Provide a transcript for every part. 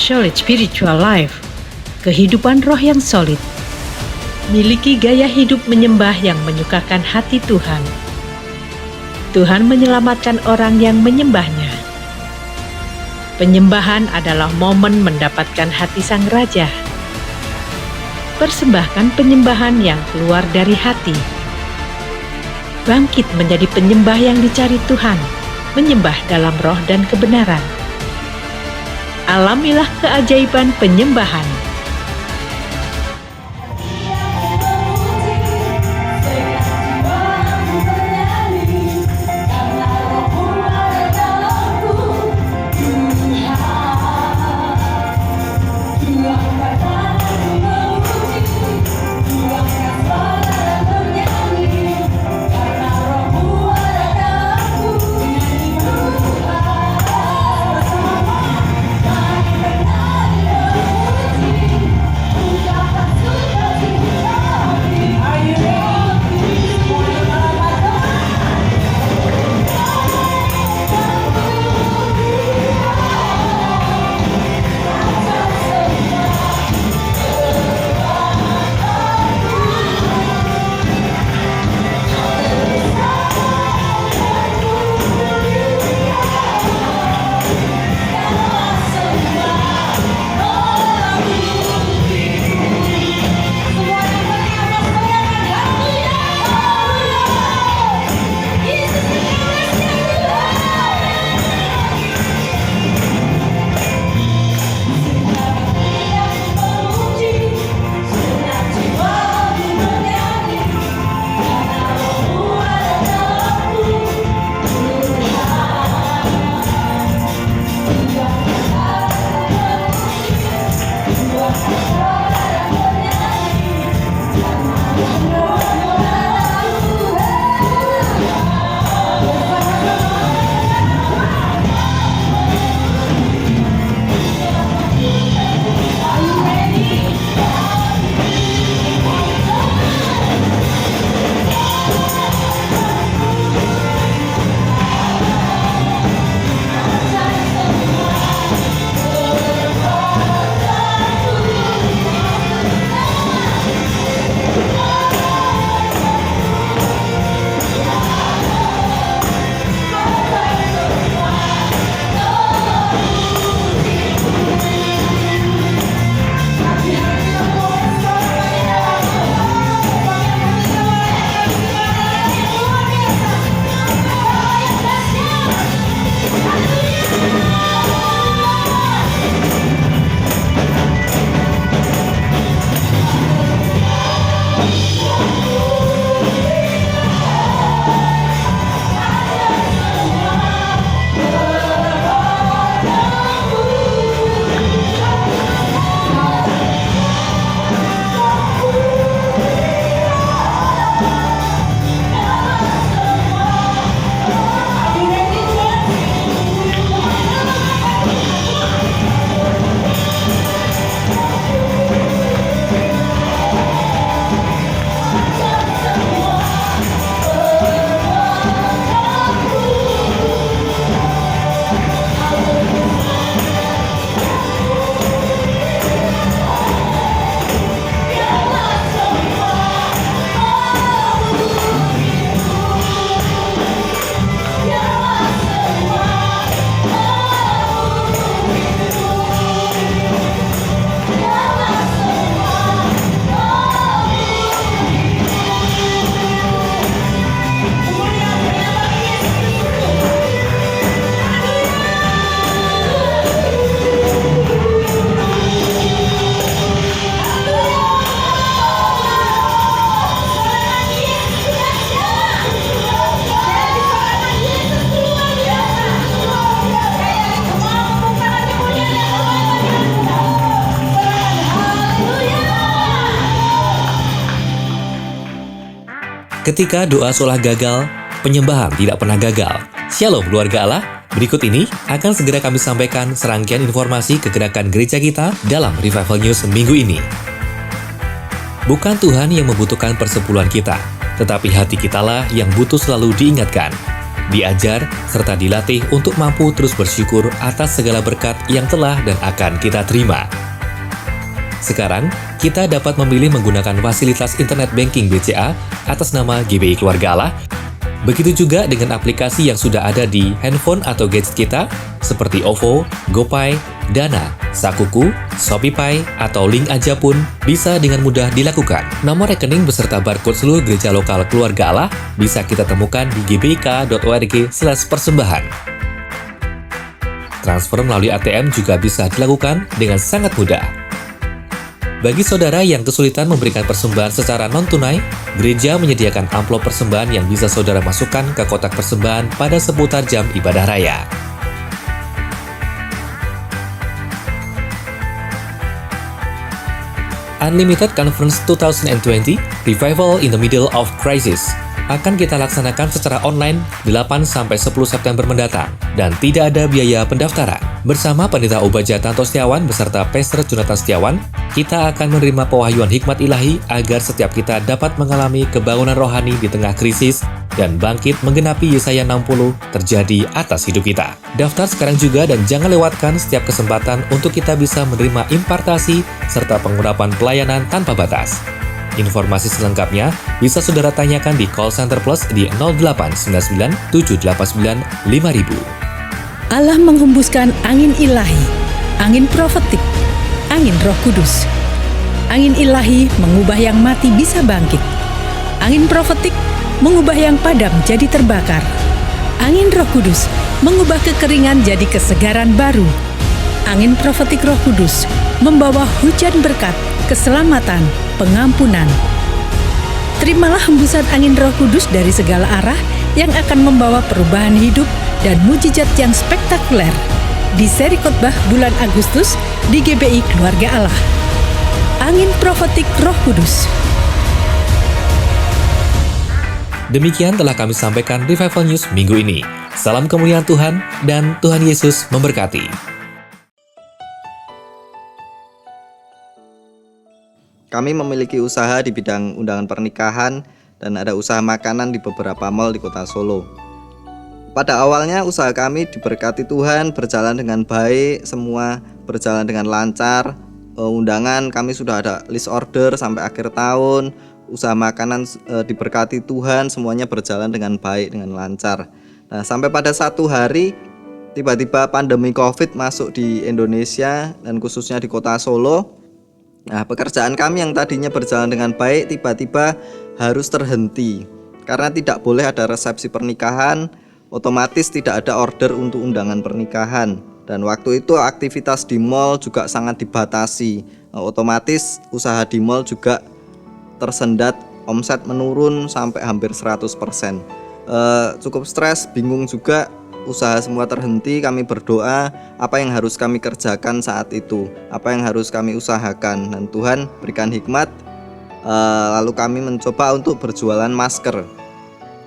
Solid spiritual life, kehidupan roh yang solid. Miliki gaya hidup menyembah yang menyukakan hati Tuhan. Tuhan menyelamatkan orang yang menyembahnya. Penyembahan adalah momen mendapatkan hati Sang Raja. Persembahkan penyembahan yang keluar dari hati. Bangkit menjadi penyembah yang dicari Tuhan, menyembah dalam roh dan kebenaran. Alamilah keajaiban penyembahan. Ketika doa seolah gagal, penyembahan tidak pernah gagal. Shalom keluarga Allah, berikut ini akan segera kami sampaikan serangkaian informasi kegerakan gereja kita dalam Revival News minggu ini. Bukan Tuhan yang membutuhkan persepuluhan kita, tetapi hati kitalah yang butuh selalu diingatkan. diajar, serta dilatih untuk mampu terus bersyukur atas segala berkat yang telah dan akan kita terima. Sekarang, kita dapat memilih menggunakan fasilitas internet banking BCA atas nama GBI Keluarga Allah. Begitu juga dengan aplikasi yang sudah ada di handphone atau gadget kita, seperti OVO, GoPay, Dana, Sakuku, ShopeePay, atau link aja pun bisa dengan mudah dilakukan. Nomor rekening beserta barcode seluruh gereja lokal Keluarga Allah bisa kita temukan di gbik.org/persembahan. Transfer melalui ATM juga bisa dilakukan dengan sangat mudah. Bagi saudara yang kesulitan memberikan persembahan secara non-tunai, gereja menyediakan amplop persembahan yang bisa saudara masukkan ke kotak persembahan pada seputar jam ibadah raya. Unlimited Conference 2020 Revival in the Middle of Crisis akan kita laksanakan secara online 8-10 September mendatang dan tidak ada biaya pendaftaran. Bersama Pendeta Obadjah Tanto Setiawan beserta Pastor Jonathan Setiawan, kita akan menerima pewahyuan hikmat ilahi agar setiap kita dapat mengalami kebangunan rohani di tengah krisis dan bangkit menggenapi Yesaya 60 terjadi atas hidup kita. Daftar sekarang juga dan jangan lewatkan setiap kesempatan untuk kita bisa menerima impartasi serta pengurapan pelayanan tanpa batas. Informasi selengkapnya bisa saudara tanyakan di call center plus di 0899 789 5000. Allah menghembuskan angin ilahi, angin profetik, angin Roh Kudus. Angin ilahi mengubah yang mati bisa bangkit. Angin profetik mengubah yang padam jadi terbakar. Angin Roh Kudus mengubah kekeringan jadi kesegaran baru. Angin profetik Roh Kudus membawa hujan berkat, keselamatan, pengampunan. Terimalah hembusan angin Roh Kudus dari segala arah yang akan membawa perubahan hidup dan mujizat yang spektakuler di seri khotbah bulan Agustus di GBI Keluarga Allah. Angin profetik Roh Kudus. Demikian telah kami sampaikan Revival News minggu ini. Salam kemuliaan Tuhan dan Tuhan Yesus memberkati. Kami memiliki usaha di bidang undangan pernikahan dan ada usaha makanan di beberapa mal di kota Solo. Pada awalnya usaha kami diberkati Tuhan, berjalan dengan baik, semua berjalan dengan lancar. Undangan kami sudah ada list order sampai akhir tahun. Usaha makanan diberkati Tuhan, semuanya berjalan dengan baik, dengan lancar. Nah, sampai pada satu hari tiba-tiba pandemi COVID masuk di Indonesia dan khususnya di kota Solo. Nah, pekerjaan kami yang tadinya berjalan dengan baik tiba-tiba harus terhenti karena tidak boleh ada resepsi pernikahan, otomatis tidak ada order untuk undangan pernikahan. Dan waktu itu aktivitas di mall juga sangat dibatasi. Otomatis usaha di mall juga tersendat, omset menurun sampai hampir 100%. Cukup stres, bingung juga, usaha semua terhenti. Kami berdoa apa yang harus kami kerjakan saat itu, apa yang harus kami usahakan, dan Tuhan berikan hikmat. Lalu kami mencoba untuk berjualan masker.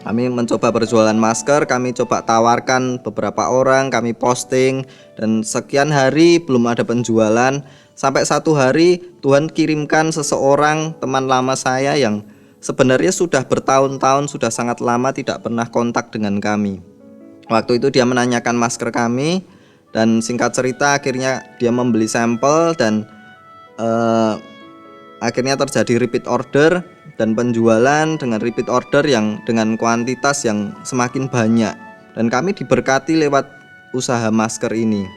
Kami mencoba berjualan masker, kami coba tawarkan beberapa orang, kami posting, dan sekian hari belum ada penjualan. Sampai satu hari Tuhan kirimkan seseorang teman lama saya yang sebenarnya sudah bertahun-tahun, sudah sangat lama tidak pernah kontak dengan kami. Waktu itu dia menanyakan masker kami, dan singkat cerita akhirnya dia membeli sampel dan akhirnya terjadi repeat order dan penjualan dengan repeat order yang dengan kuantitas yang semakin banyak, dan kami diberkati lewat usaha masker ini.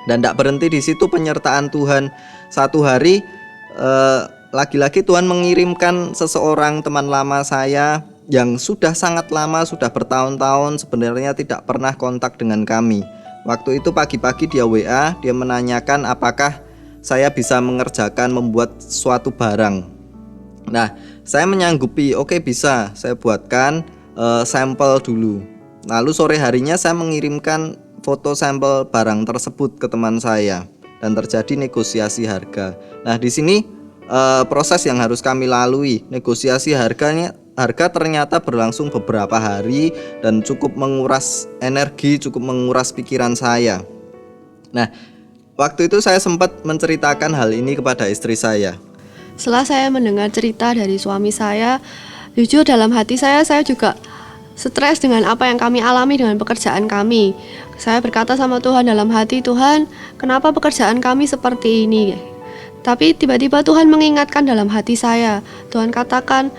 Dan tidak berhenti di situ penyertaan Tuhan. Satu hari lagi-lagi Tuhan mengirimkan seseorang teman lama saya yang sudah sangat lama, sudah bertahun-tahun sebenarnya tidak pernah kontak dengan kami. Waktu itu pagi-pagi dia WA, dia menanyakan apakah saya bisa mengerjakan membuat suatu barang. Nah, saya menyanggupi, oke bisa, saya buatkan sampel dulu. Lalu sore harinya saya mengirimkan foto sampel barang tersebut ke teman saya dan terjadi negosiasi harga. Nah, di sini proses yang harus kami lalui. Negosiasi harga ternyata berlangsung beberapa hari dan cukup menguras energi, cukup menguras pikiran saya. Nah, waktu itu saya sempat menceritakan hal ini kepada istri saya. Setelah saya mendengar cerita dari suami saya, jujur dalam hati saya juga stres dengan apa yang kami alami dengan pekerjaan kami. Saya berkata sama Tuhan dalam hati, Tuhan, kenapa pekerjaan kami seperti ini? Tapi tiba-tiba Tuhan mengingatkan dalam hati saya. Tuhan katakan,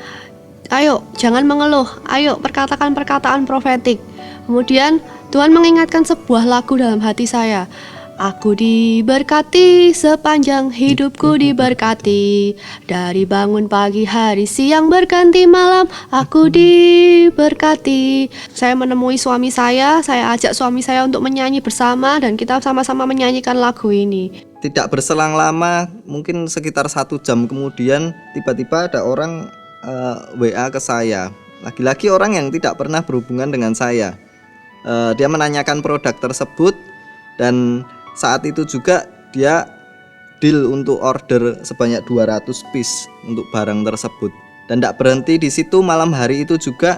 ayo jangan mengeluh, ayo perkatakan perkataan profetik. Kemudian Tuhan mengingatkan sebuah lagu dalam hati saya. Aku diberkati, sepanjang hidupku diberkati. Dari bangun pagi hari siang berganti malam, aku diberkati. Saya menemui suami saya ajak suami saya untuk menyanyi bersama dan kita sama-sama menyanyikan lagu ini. Tidak berselang lama, mungkin sekitar 1 jam kemudian tiba-tiba ada orang WA ke saya. Lagi-lagi orang yang tidak pernah berhubungan dengan saya. Dia menanyakan produk tersebut dan saat itu juga dia deal untuk order sebanyak 200 piece untuk barang tersebut. Dan tidak berhenti di situ, malam hari itu juga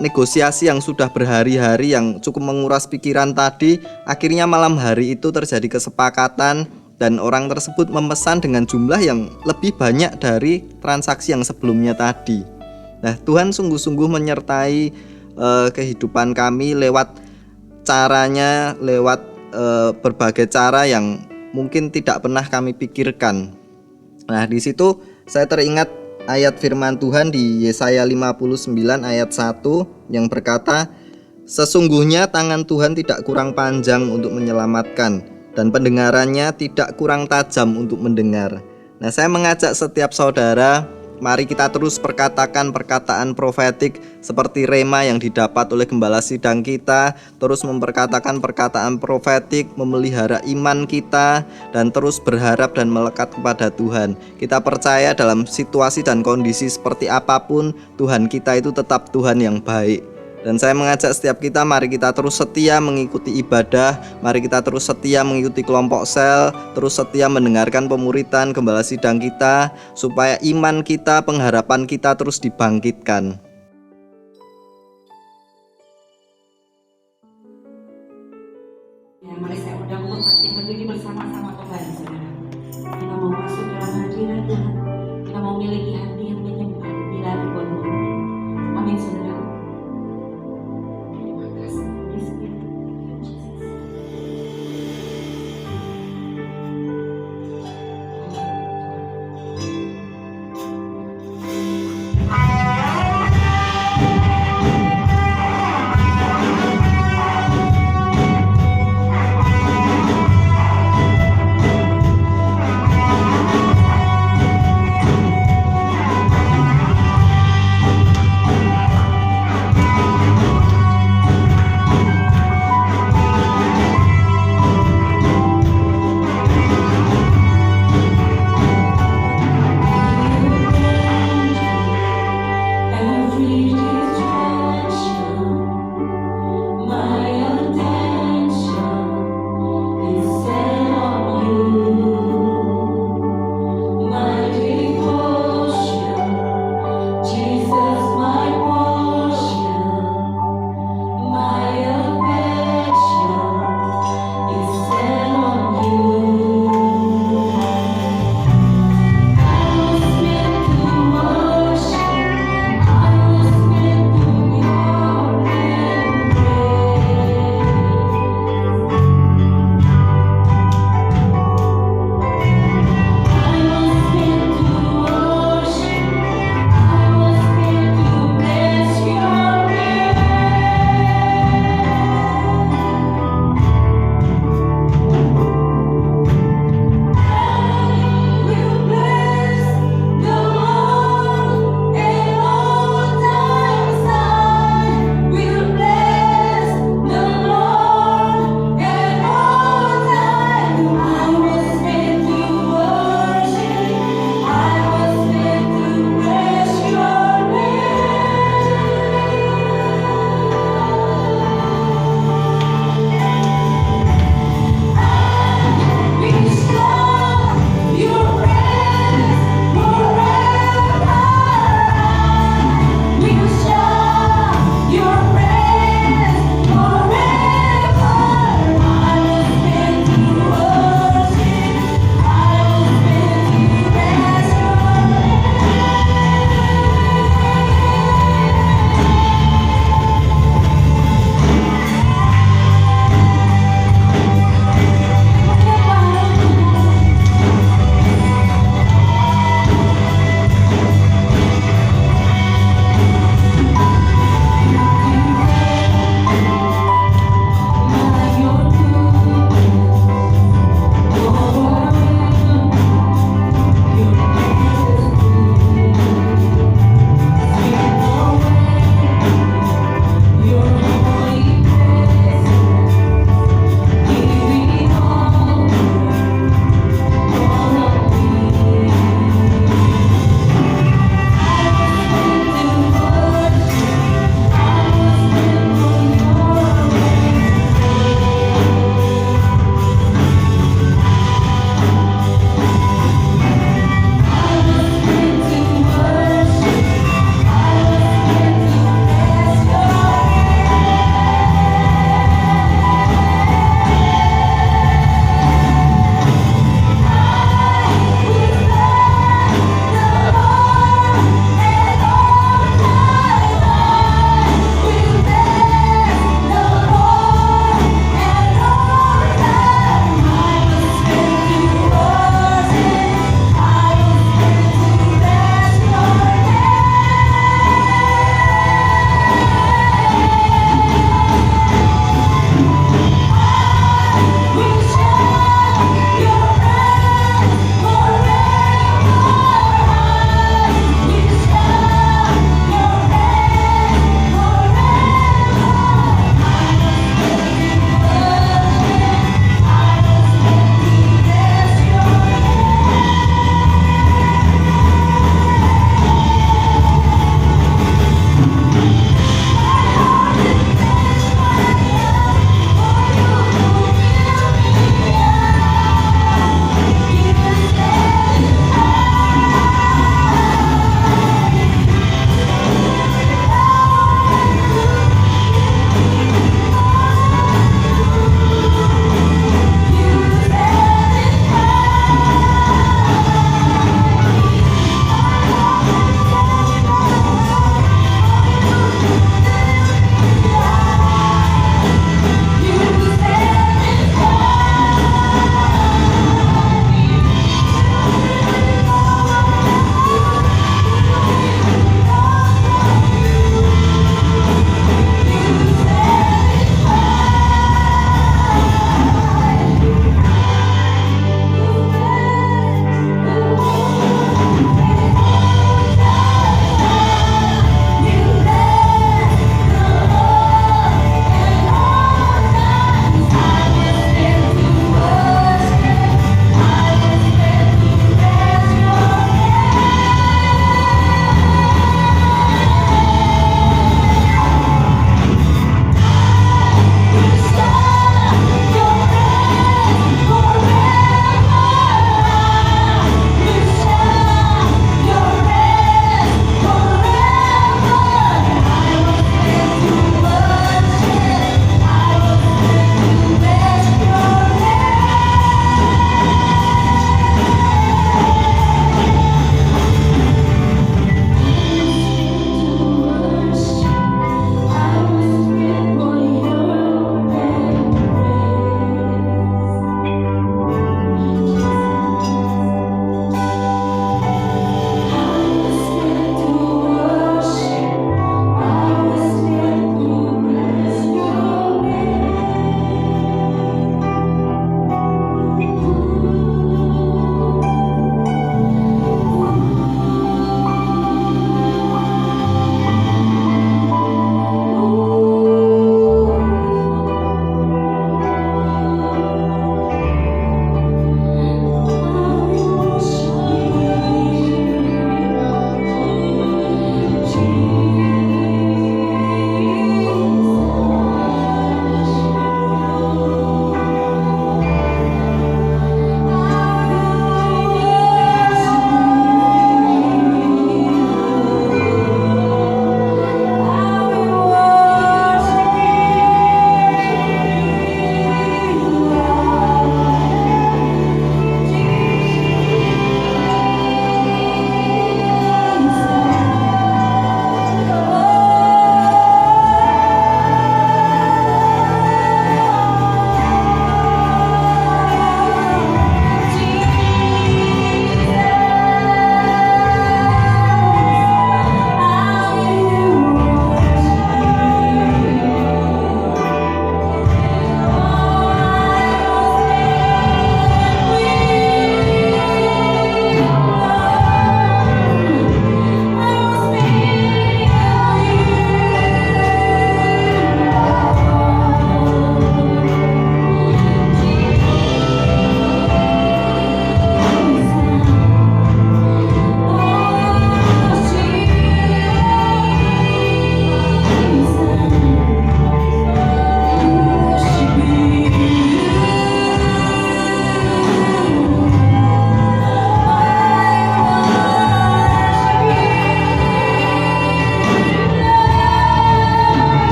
negosiasi yang sudah berhari-hari yang cukup menguras pikiran tadi, akhirnya malam hari itu terjadi kesepakatan dan orang tersebut memesan dengan jumlah yang lebih banyak dari transaksi yang sebelumnya tadi. Nah, Tuhan sungguh-sungguh menyertai kehidupan kami lewat caranya, lewat berbagai cara yang mungkin tidak pernah kami pikirkan. Nah, di situ saya teringat ayat firman Tuhan di Yesaya 59 ayat 1 yang berkata, sesungguhnya tangan Tuhan tidak kurang panjang untuk menyelamatkan dan pendengarannya tidak kurang tajam untuk mendengar. Nah, saya mengajak setiap saudara, mari kita terus perkatakan perkataan profetik seperti rema yang didapat oleh gembala sidang kita, terus memperkatakan perkataan profetik, memelihara iman kita, dan terus berharap dan melekat kepada Tuhan. Kita percaya dalam situasi dan kondisi seperti apapun, Tuhan kita itu tetap Tuhan yang baik. Dan saya mengajak setiap kita, mari kita terus setia mengikuti ibadah, mari kita terus setia mengikuti kelompok sel, terus setia mendengarkan pemuritan gembala sidang kita, supaya iman kita, pengharapan kita terus dibangkitkan. Ya, mari saya undang untuk berdiri bersama-sama kembali, saudara. Kita mau masuk dalam hadirat Tuhan, kita mau memiliki hati yang menyembah bila dibuat Tuhan. Amin, saudara.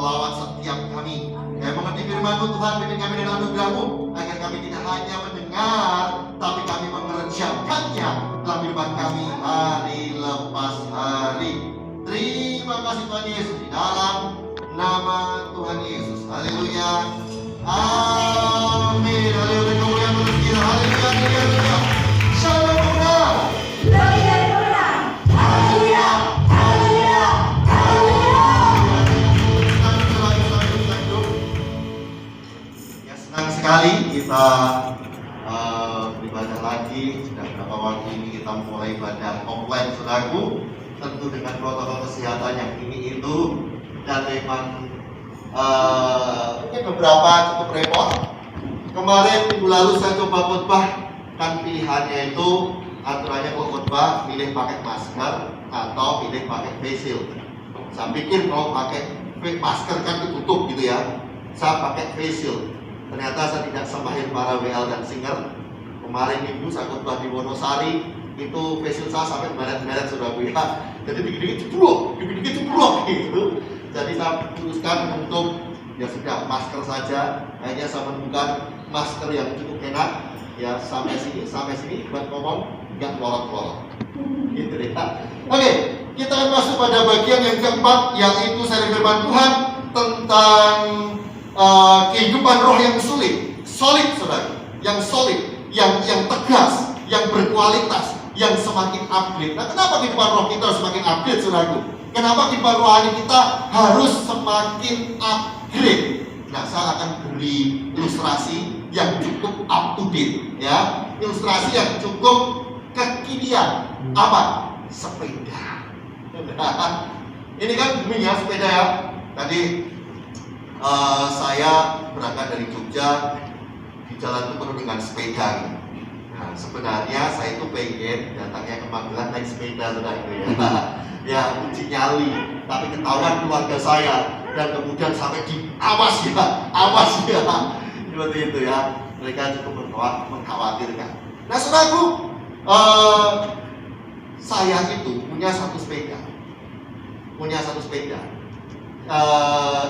melawat setiap kami. Kami mengerti firman-Mu Tuhan, bimbing kami dengan anugerah-Mu, agar kami tidak hanya mendengar, tapi kami mengerjakannya dalam kehidupan kami hari lepas hari. Terima kasih Tuhan Yesus, di dalam nama Tuhan Yesus. Haleluya. Amin. Haleluya. Kemuliaan untuk kita. Haleluya. Haleluya. Shalom Tuhan. Ya, senang sekali kita beribadah lagi. Sudah beberapa waktu ini kita mulai ibadah offline, saudaraku. Tentu dengan protokol kesehatan yang ini itu, dan memang mungkin beberapa cukup repot. Kemarin minggu lalu saya coba khotbah, kan pilihannya itu aturannya kalau khotbah pilih pakai masker atau pilih pakai face shield. Saya pikir kalau pakai masker kan ketutup gitu ya, saya pakai face shield. Ternyata saya tidak sembahin para WL dan singer. Kemarin minggu saya khotbah di Wonosari, itu face shield saya sampai beret-beret saudaraku ya. Jadi dikit-dikit ceplok gitu. Jadi saya putuskan untuk ya sudah masker saja. Akhirnya saya menemukan masker yang cukup enak ya, sampai sini buat ngomong nggak melorot-melorot. Gitu deh. Oke, kita akan masuk pada bagian yang keempat, yaitu seri firman Tuhan tentang kehidupan roh yang solid saudara, yang solid, yang tegas, yang berkualitas, yang semakin upgrade. Nah, kenapa kehidupan roh kita harus semakin upgrade, saudaraku? Kenapa kehidupan rohani kita harus semakin upgrade? Nah, saya akan beri ilustrasi yang cukup up to date, ya. Ilustrasi yang cukup kekinian. Apa? Sepeda. Ini kan booming ya sepeda ya. Tadi saya berangkat dari Jogja, di jalan itu penuh dengan sepeda. Nah, sebenarnya saya itu pengen datangnya ke Magelang naik sepeda, saudaraku ya. Ya, uji nyali, tapi ketahuan keluarga saya, dan kemudian sampai di awas ya, seperti itu ya. Mereka cukup mengkhawatirkan. Nah, saudaraku, saya itu punya satu sepeda.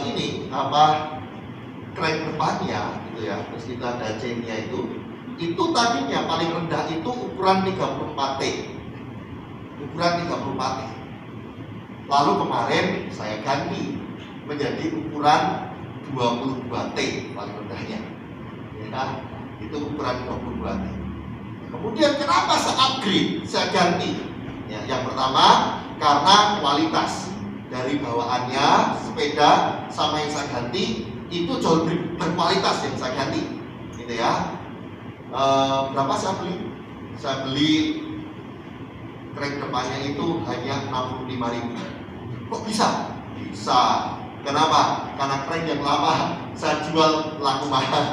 Ini crank depannya gitu ya, terus kita ada chainnya itu tadinya paling rendah itu ukuran 34 T. Lalu kemarin saya ganti menjadi ukuran 22 T paling rendahnya. Ya, itu ukuran 22 T. Kemudian kenapa saya upgrade, saya ganti? Ya, yang pertama karena kualitas dari bawaannya sepeda sama yang saya ganti itu jauh lebih berkualitas yang saya ganti, gitu ya. Berapa saya beli? Saya beli crank depannya itu hanya 65.000. Kok bisa? Bisa. Kenapa? Karena crank yang lama saya jual laku mahal.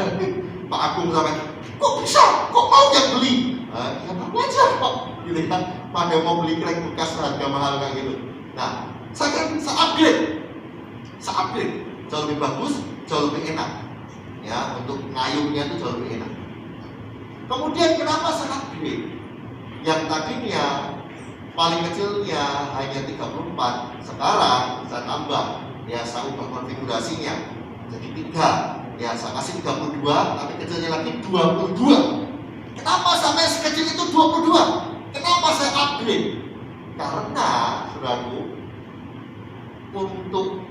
Pak Agung sampai, kok bisa? Kok mau yang beli? Ya wajar kok, gitu kan? Pada mau beli crank bekas harga mahal kayak gitu. Nah, saya upgrade, jauh lebih bagus, jauh lebih enak. Ya, untuk ngayuhnya itu jauh lebih enak. Kemudian kenapa saya upgrade? Yang tadinya paling kecilnya hanya 34, sekarang saya tambah, ya saya ubah konfigurasinya jadi 3, ya saya kasih 32, tapi kecilnya lagi 22. Kenapa sampai sekecil itu 22? Kenapa saya upgrade? Karena saudaraku, untuk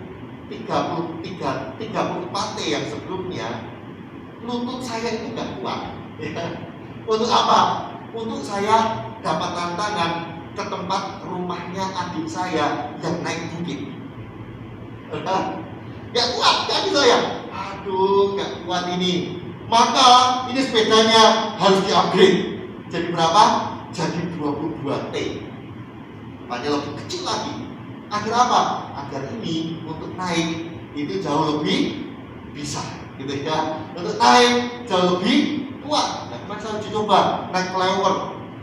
34 T yang sebelumnya lutut saya itu nggak kuat. Ya. Untuk apa? Untuk saya dapat tantangan ke tempat rumahnya adik saya yang naik bukit. Gak kuat kaki saya. Aduh, gak kuat ini. Maka ini sepedanya harus di-upgrade. Jadi berapa? Jadi 22 T. Makanya lebih kecil lagi. Agar apa? Agar ini untuk naik itu jauh lebih bisa, gitu ya. Untuk naik jauh lebih kuat. Nah, kemarin saya uji coba naik flyover,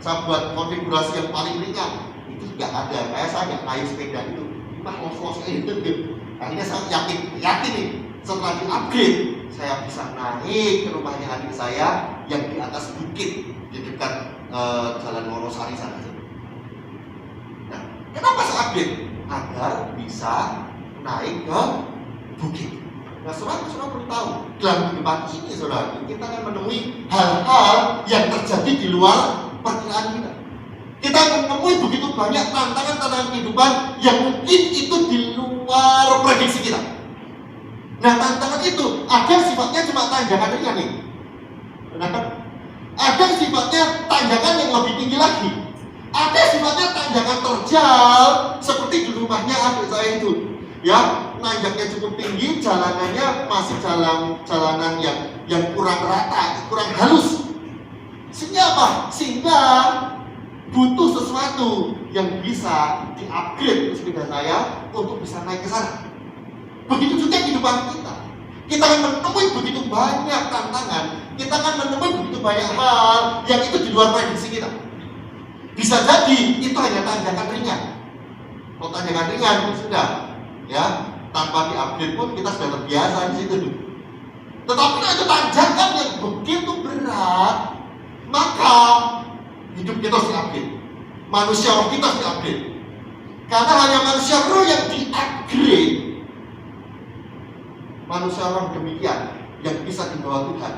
saya buat konfigurasi yang paling ringan, itu nggak ada. Kayak saya nggak naik sepeda itu, los-los itu. Akhirnya saya yakin nih, setelah di-upgrade, saya bisa naik ke rumahnya adik saya yang di atas bukit di dekat Jalan Wonosari sana. Nah, kenapa saya upgrade? Agar bisa naik ke bukit. Nah, saudara perlu tahu, dalam kehidupan ini saudara, kita akan menemui hal-hal yang terjadi di luar perkiraan kita. Kita akan menemui begitu banyak tantangan-tantangan kehidupan yang mungkin itu di luar prediksi kita. Nah, tantangan itu ada sifatnya cuma tanjakan ringan nih. Benar? Ada sifatnya tanjakan yang lebih tinggi lagi. Ada sifatnya tanjakan terjal seperti di rumahnya adik saya itu. Ya, nanjaknya cukup tinggi, jalanannya masih jalanan yang kurang rata, kurang halus. Sehingga apa? Sehingga butuh sesuatu yang bisa di-upgrade sepeda saya untuk bisa naik ke sana. Begitu juga kehidupan kita. Kita akan menemui begitu banyak tantangan, kita akan menemui begitu banyak hal yang itu di luar prediksi kita. Bisa jadi itu hanya tanjakan ringan. Kalau tanjakan ringan sudah, ya, tanpa di-upgrade pun kita sudah terbiasa di situ. Tetapi ada tanjakan yang begitu berat, maka hidup kita harus di-upgrade. Manusia roh kita harus di-upgrade. Karena hanya manusia roh yang di-upgrade, manusia roh demikian yang bisa dibawa Tuhan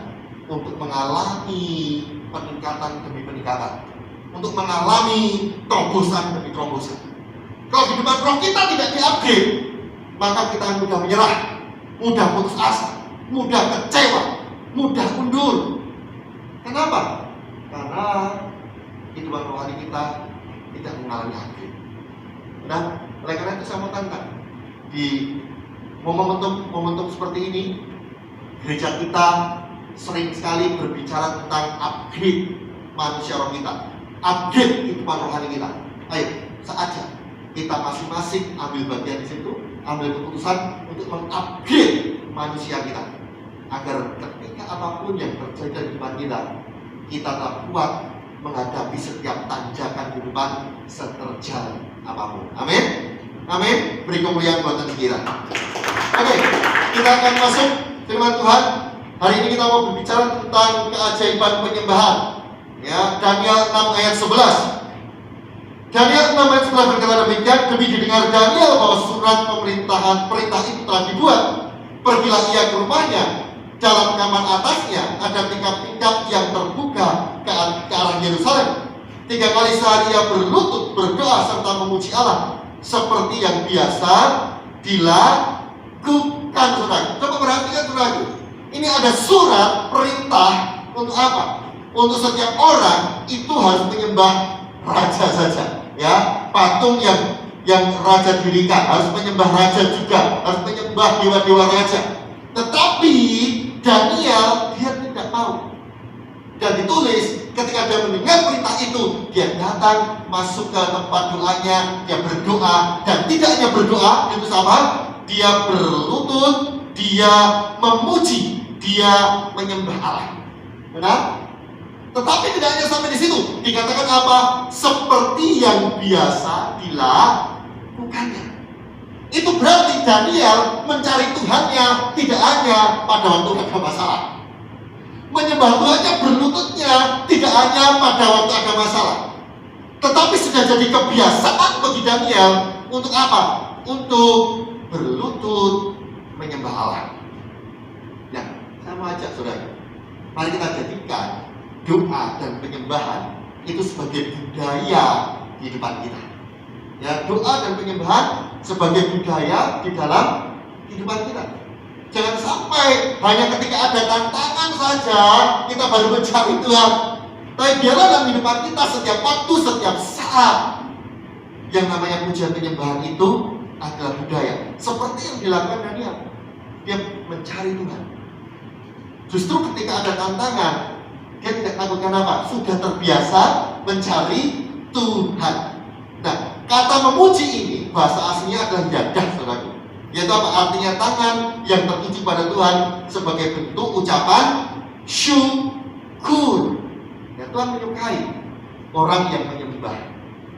untuk mengalami peningkatan demi peningkatan, untuk mengalami terobosan demi terobosan. Kalau kehidupan roh kita tidak di-upgrade, maka kita mudah menyerah, mudah putus asa, mudah kecewa, mudah mundur. Kenapa? Karena kehidupan rohani kita tidak mengalami upgrade. Nah, oleh karena itu saya mau tantang di momentum seperti ini, gereja kita sering sekali berbicara tentang upgrade manusia roh kita, upgrade kehidupan rohani kita. Ayo, saatnya kita masing-masing ambil bagian di situ, ambil keputusan untuk mengupgrade manusia kita, agar ketika apapun yang terjadi di depan kita, kita tetap kuat menghadapi setiap tanjakan kehidupan seterjal apapun. Amin. Amin. Beri kemuliaan buat Tuhan kita. Oke, kita akan masuk firman Tuhan. Hari ini kita mau berbicara tentang keajaiban penyembahan. Ya, Daniel 6 ayat 11. Daniel 6 ayat 11 berkata demikian, demi didengar Daniel bahwa surat perintah itu telah dibuat. Pergilah ia ke rumahnya, dalam kamar atasnya ada tingkap-tingkap yang terbuka ke arah Yerusalem. 3 kali sehari ia berlutut berdoa serta memuji Allah seperti yang biasa dilakukan. Saudara, coba perhatikan saudara, ini ada surat perintah untuk apa? Untuk setiap orang itu harus menyembah raja saja, ya, patung yang raja dirikan, harus menyembah raja juga, harus menyembah dewa-dewa raja. Tetapi Daniel dia tidak mau. Dan ditulis ketika dia mendengar perintah itu, dia datang masuk ke tempat doanya, dia berdoa, dan tidak hanya berdoa, itu sama, dia berlutut, dia memuji, dia menyembah Allah. Benar? Tetapi tidak hanya sampai di situ, dikatakan apa? Seperti yang biasa dilakukannya. Itu berarti Daniel mencari Tuhannya tidak hanya pada waktu ada masalah. Menyembah Tuhannya berlututnya tidak hanya pada waktu ada masalah. Tetapi sudah jadi kebiasaan bagi Daniel untuk apa? Untuk berlutut menyembah Allah. Nah, saya mau ajak saudara, mari kita jadikan doa dan penyembahan itu sebagai budaya di depan kita. Ya, doa dan penyembahan sebagai budaya di dalam kehidupan kita. Jangan sampai hanya ketika ada tantangan saja kita baru mencari Tuhan. Tapi biarlah dalam kehidupan kita setiap waktu, setiap saat, yang namanya pujian penyembahan itu adalah budaya. Seperti yang dilakukan Daniel, dia mencari Tuhan. Justru ketika ada tantangan, dia tidak lakukan apa? Sudah terbiasa mencari Tuhan. Nah, kata memuji ini bahasa aslinya adalah yadah, saudaraku. Yaitu apa? Artinya tangan yang tertuju pada Tuhan sebagai bentuk ucapan syukur. Ya, Tuhan menyukai orang yang menyembah.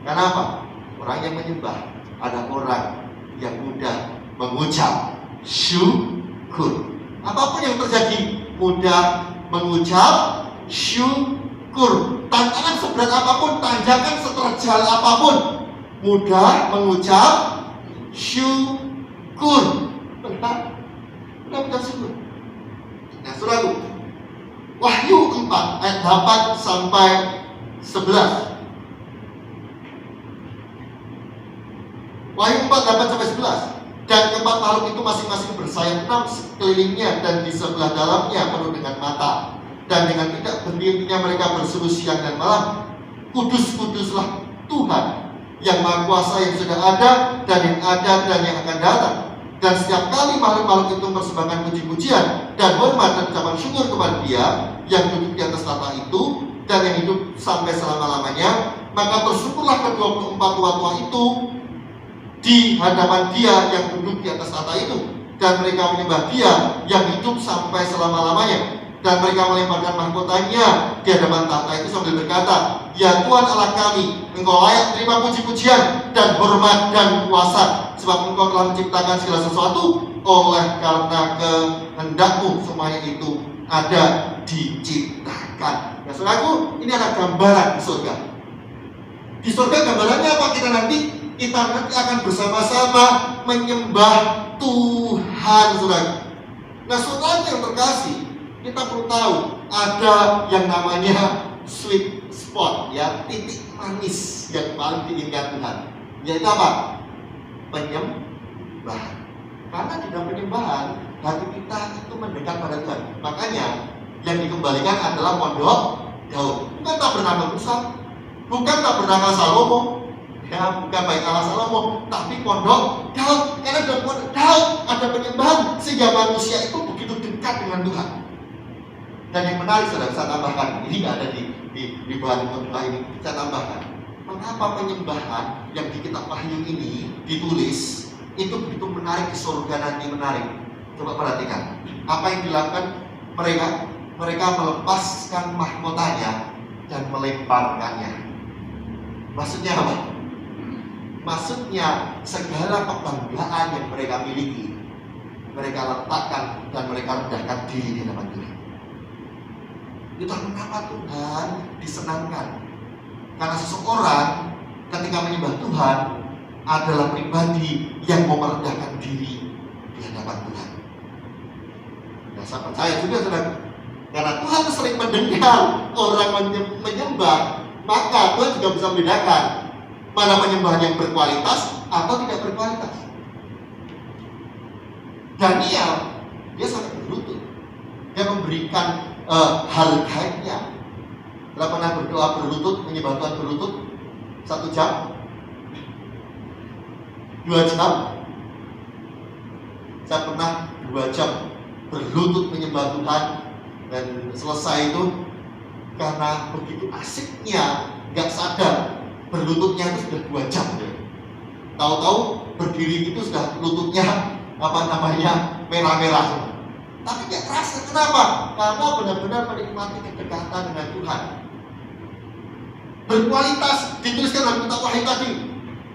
Kenapa? Orang yang menyembah ada orang yang mudah mengucap syukur. Apapun yang terjadi, mudah mengucap syukur. Tantangan seberat apapun, tanjakan seterjal apapun, mudah mengucap syukur. Benar? Mengucap syukur. Nah, saudaraku, Wahyu 4 ayat 8 sampai 11. Wahyu 4, 8 sampai 11. Dan keempat makhluk itu masing-masing bersayap 6 sekelilingnya, dan di sebelah dalamnya penuh dengan mata. Dan dengan tidak berhenti-hentinya mereka berseru siang dan malam, Kudus, kuduslah Tuhan yang Maha Kuasa, yang sudah ada dan yang ada dan yang akan datang. Dan setiap kali makhluk-makhluk itu mempersembahkan puji-pujian dan hormat dan ucapan syukur kepada Dia yang duduk di atas tahta itu dan yang hidup sampai selama-lamanya, maka bersyukurlah ke-24 tua-tua itu di hadapan Dia yang duduk di atas tahta itu, dan mereka menyembah Dia yang hidup sampai selama-lamanya. Dan mereka melemparkan mahkotanya di hadapan tahta itu sambil berkata, Ya Tuhan Allah kami, Engkau layak terima puji-pujian dan hormat dan kuasa, sebab Engkau telah menciptakan segala sesuatu, oleh karena kehendak-Mu semuanya itu ada diciptakan. Ya saudaraku, ini adalah gambaran di surga. Di surga gambarannya apa? Kita nanti akan bersama-sama menyembah Tuhan, saudara. Nah, saudara yang terkasih, kita perlu tahu ada yang namanya sweet spot, ya, titik manis yang paling diinginkan Tuhan, yaitu apa? Penyembahan. Karena di dalam penyembahan hati kita itu mendekat pada Tuhan. Makanya yang dikembalikan adalah pondok Daud, bukan tabernakel Musa, bukan tabernakel Salomo, ya, bukan bait Allah Salomo, tapi pondok Daud. Karena dalam pondok Daud ada penyembahan sehingga manusia itu begitu dekat dengan Tuhan. Dan yang menarik, saudara, saya tambahkan, ini nggak ada di bahan khotbah ini, saya tambahkan, mengapa penyembahan yang di kitab Wahyu ini ditulis itu begitu menarik di surga nanti menarik. Coba perhatikan apa yang dilakukan mereka melepaskan mahkotanya dan melemparkannya. Maksudnya apa? Maksudnya segala kebanggaan yang mereka miliki mereka letakkan dan mereka rendahkan diri di hadapan Tuhan. Itu mengapa Tuhan disenangkan? Karena seseorang ketika menyembah Tuhan adalah pribadi yang mau merendahkan diri di hadapan Tuhan. Dan saya percaya juga, saudara, karena Tuhan sering mendengar orang menyembah, maka Tuhan juga bisa membedakan mana penyembahan yang berkualitas atau tidak berkualitas. Daniel, dia sangat berlutut, dia memberikan harganya. Telah pernah berdoa berlutut, menyembah Tuhan berlutut 1 jam, 2 jam. Saya pernah 2 jam berlutut menyembah Tuhan, dan selesai itu karena begitu asiknya, nggak sadar berlututnya itu sudah 2 jam. Tahu-tahu berdiri itu sudah lututnya merah-merah. Tapi gak terasa. Kenapa? Karena benar-benar menikmati kedekatan dengan Tuhan. Berkualitas, dituliskan dalam kitab Wahyu tadi,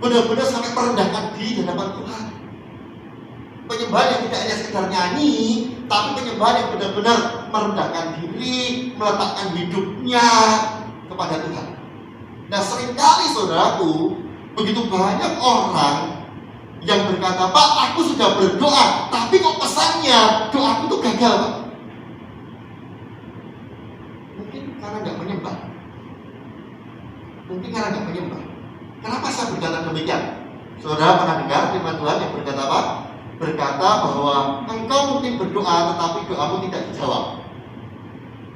benar-benar sampai merendahkan diri di hadapan Tuhan. Penyembahan yang tidak hanya sekedar nyanyi, tapi penyembahan yang benar-benar merendahkan diri, meletakkan hidupnya kepada Tuhan. Nah, seringkali, saudaraku, begitu banyak orang yang berkata, Pak, aku sudah berdoa, tapi kok pesannya doaku tuh gagal, Pak. Mungkin karena nggak menyembah. Kenapa saya berkata demikian? Saudara pernah dengar firman Tuhan yang berkata apa? Berkata bahwa engkau mungkin berdoa, tetapi doamu tidak dijawab.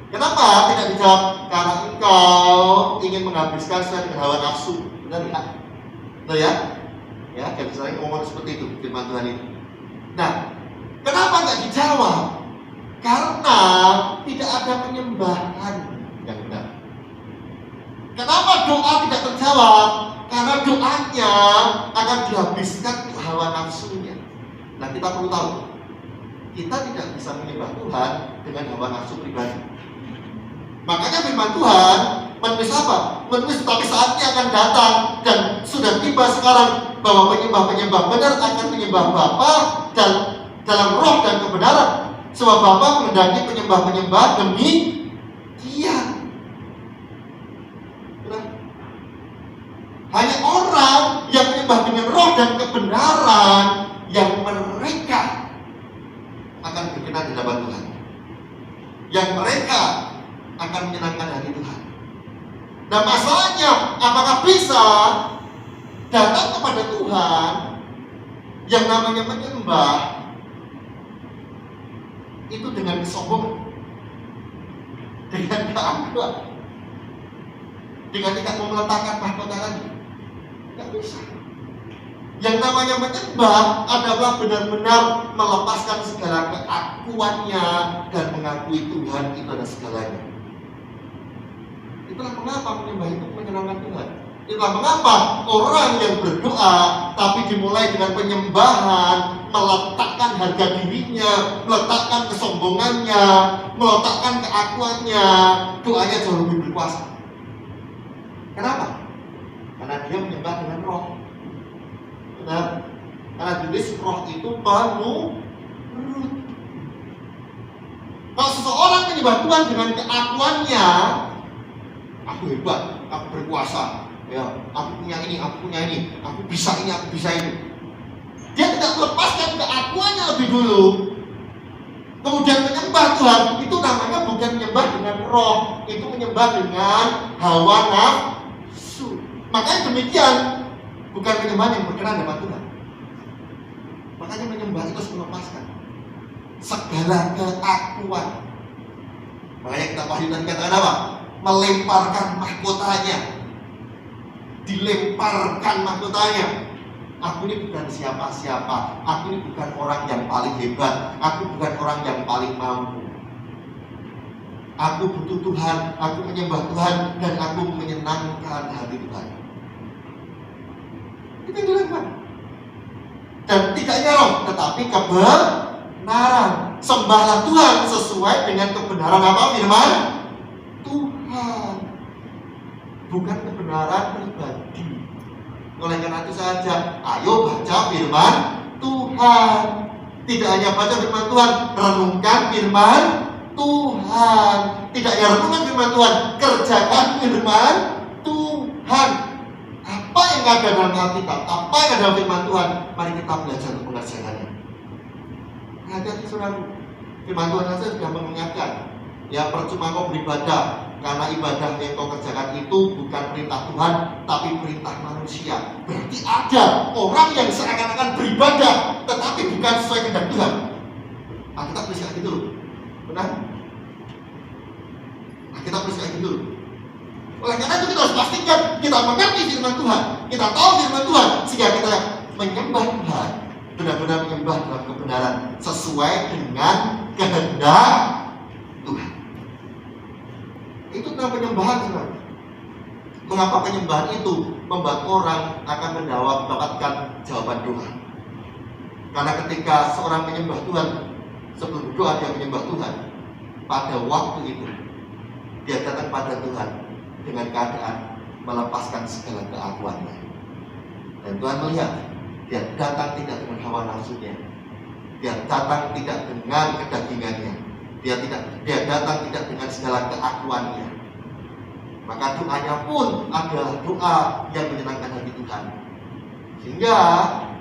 Kenapa tidak dijawab? Karena engkau ingin menghabiskan sesuai dengan hawa nafsu. Benar ya? Betul ya? Ya, dan sering ngomong seperti itu firman Tuhan itu. Nah, kenapa nggak dijawab? Karena tidak ada penyembahan yang benar. Kenapa doa tidak terjawab? Karena doanya akan dihabiskan untuk hawa nafsunya. Nah, kita perlu tahu, kita tidak bisa menyembah Tuhan dengan hawa nafsu pribadi. Makanya firman Tuhan menulis apa? Menulis tapi saatnya akan datang dan sudah tiba sekarang bahwa penyembah-penyembah benar akan menyembah Bapa dan dalam roh dan kebenaran. Sebab Bapa menghendaki penyembah-penyembah demi Dia. Hanya orang yang menyembah dengan roh dan kebenaran yang mereka akan akan berkenan di hadapan Tuhan, yang mereka akan menyenangkan hati Tuhan. Nah, masalahnya, apakah bisa datang kepada Tuhan yang namanya menyembah itu dengan kesombongan, dengan keangkuhan, dengan tidak mau meletakkan mahkota lagi? Tidak bisa. Yang namanya menyembah adalah benar-benar melepaskan segala keakuannya dan mengakui Tuhan itu adalah segalanya. Itulah mengapa menyembah itu menyenangkan Tuhan. Itulah mengapa orang yang berdoa tapi dimulai dengan penyembahan, meletakkan harga dirinya, meletakkan kesombongannya, meletakkan keakuannya, doanya jauh lebih berkuasa. Kenapa? Karena dia menyembah dengan roh. Benar? Karena tulis roh itu menurut. Kalau seseorang menyembah Tuhan dengan keakuannya, aku hebat, aku berkuasa, ya, aku punya ini, aku bisa ini, aku bisa ini. Dia tidak melepaskan keakuannya lebih dulu, kemudian menyembah Tuhan. Itu namanya bukan menyembah dengan roh, itu menyembah dengan hawa nafsu. Makanya demikian, bukan menyembah yang berkenan dengan Tuhan. Makanya menyembah itu harus melepaskan segala keakuan. Makanya kita pahami tadi katakan apa? Melemparkan mahkotanya, dilemparkan mahkotanya. Aku ini bukan siapa-siapa, aku ini bukan orang yang paling hebat, aku bukan orang yang paling mampu. Aku butuh Tuhan, aku menyembah Tuhan, dan aku menyenangkan hati Tuhan. Itu yang dilakukan. Dan tidak nyerong, tetapi kebenaran. Sembahlah Tuhan sesuai dengan kebenaran apa? Firman Tuhan, bukan kebenaran pribadi. Oleh karena itu saja, ayo baca firman Tuhan. Tidak hanya baca firman Tuhan, renungkan firman Tuhan. Tidak hanya renungkan firman Tuhan, kerjakan firman Tuhan. Apa yang ada dalam Alkitab, apa yang ada dalam firman Tuhan, mari kita belajar untuk mengerjakannya. Hati-hati saudara, firman Tuhan saja sudah mengingatkan, ya percuma kau beribadah, karena ibadah yang kau kerjakan itu bukan perintah Tuhan, tapi perintah manusia. Berarti ada orang yang seakan-akan beribadah, tetapi bukan sesuai kehendak Tuhan. Kita tulis kayak gitu, benar? Kita tulis kayak gitu. Oleh karena itu kita harus pastikan kita mengerti firman Tuhan, kita tahu firman Tuhan, sehingga kita menyembah Tuhan, benar-benar menyembah dalam kebenaran sesuai dengan kehendak Tuhan. Itu tentang penyembahan, saudara. Mengapa penyembahan itu membuat orang akan mendapatkan jawaban doa? Karena ketika seorang menyembah Tuhan, sebelum berdoa dia menyembah Tuhan, pada waktu itu dia datang pada Tuhan dengan keadaan melepaskan segala keakuannya. Dan Tuhan melihat dia datang tidak dengan hawa nafsunya, dia datang tidak dengan kedagingannya, dia datang tidak dengan segala keakuannya. Maka doanya pun adalah doa yang menyenangkan hati Tuhan, sehingga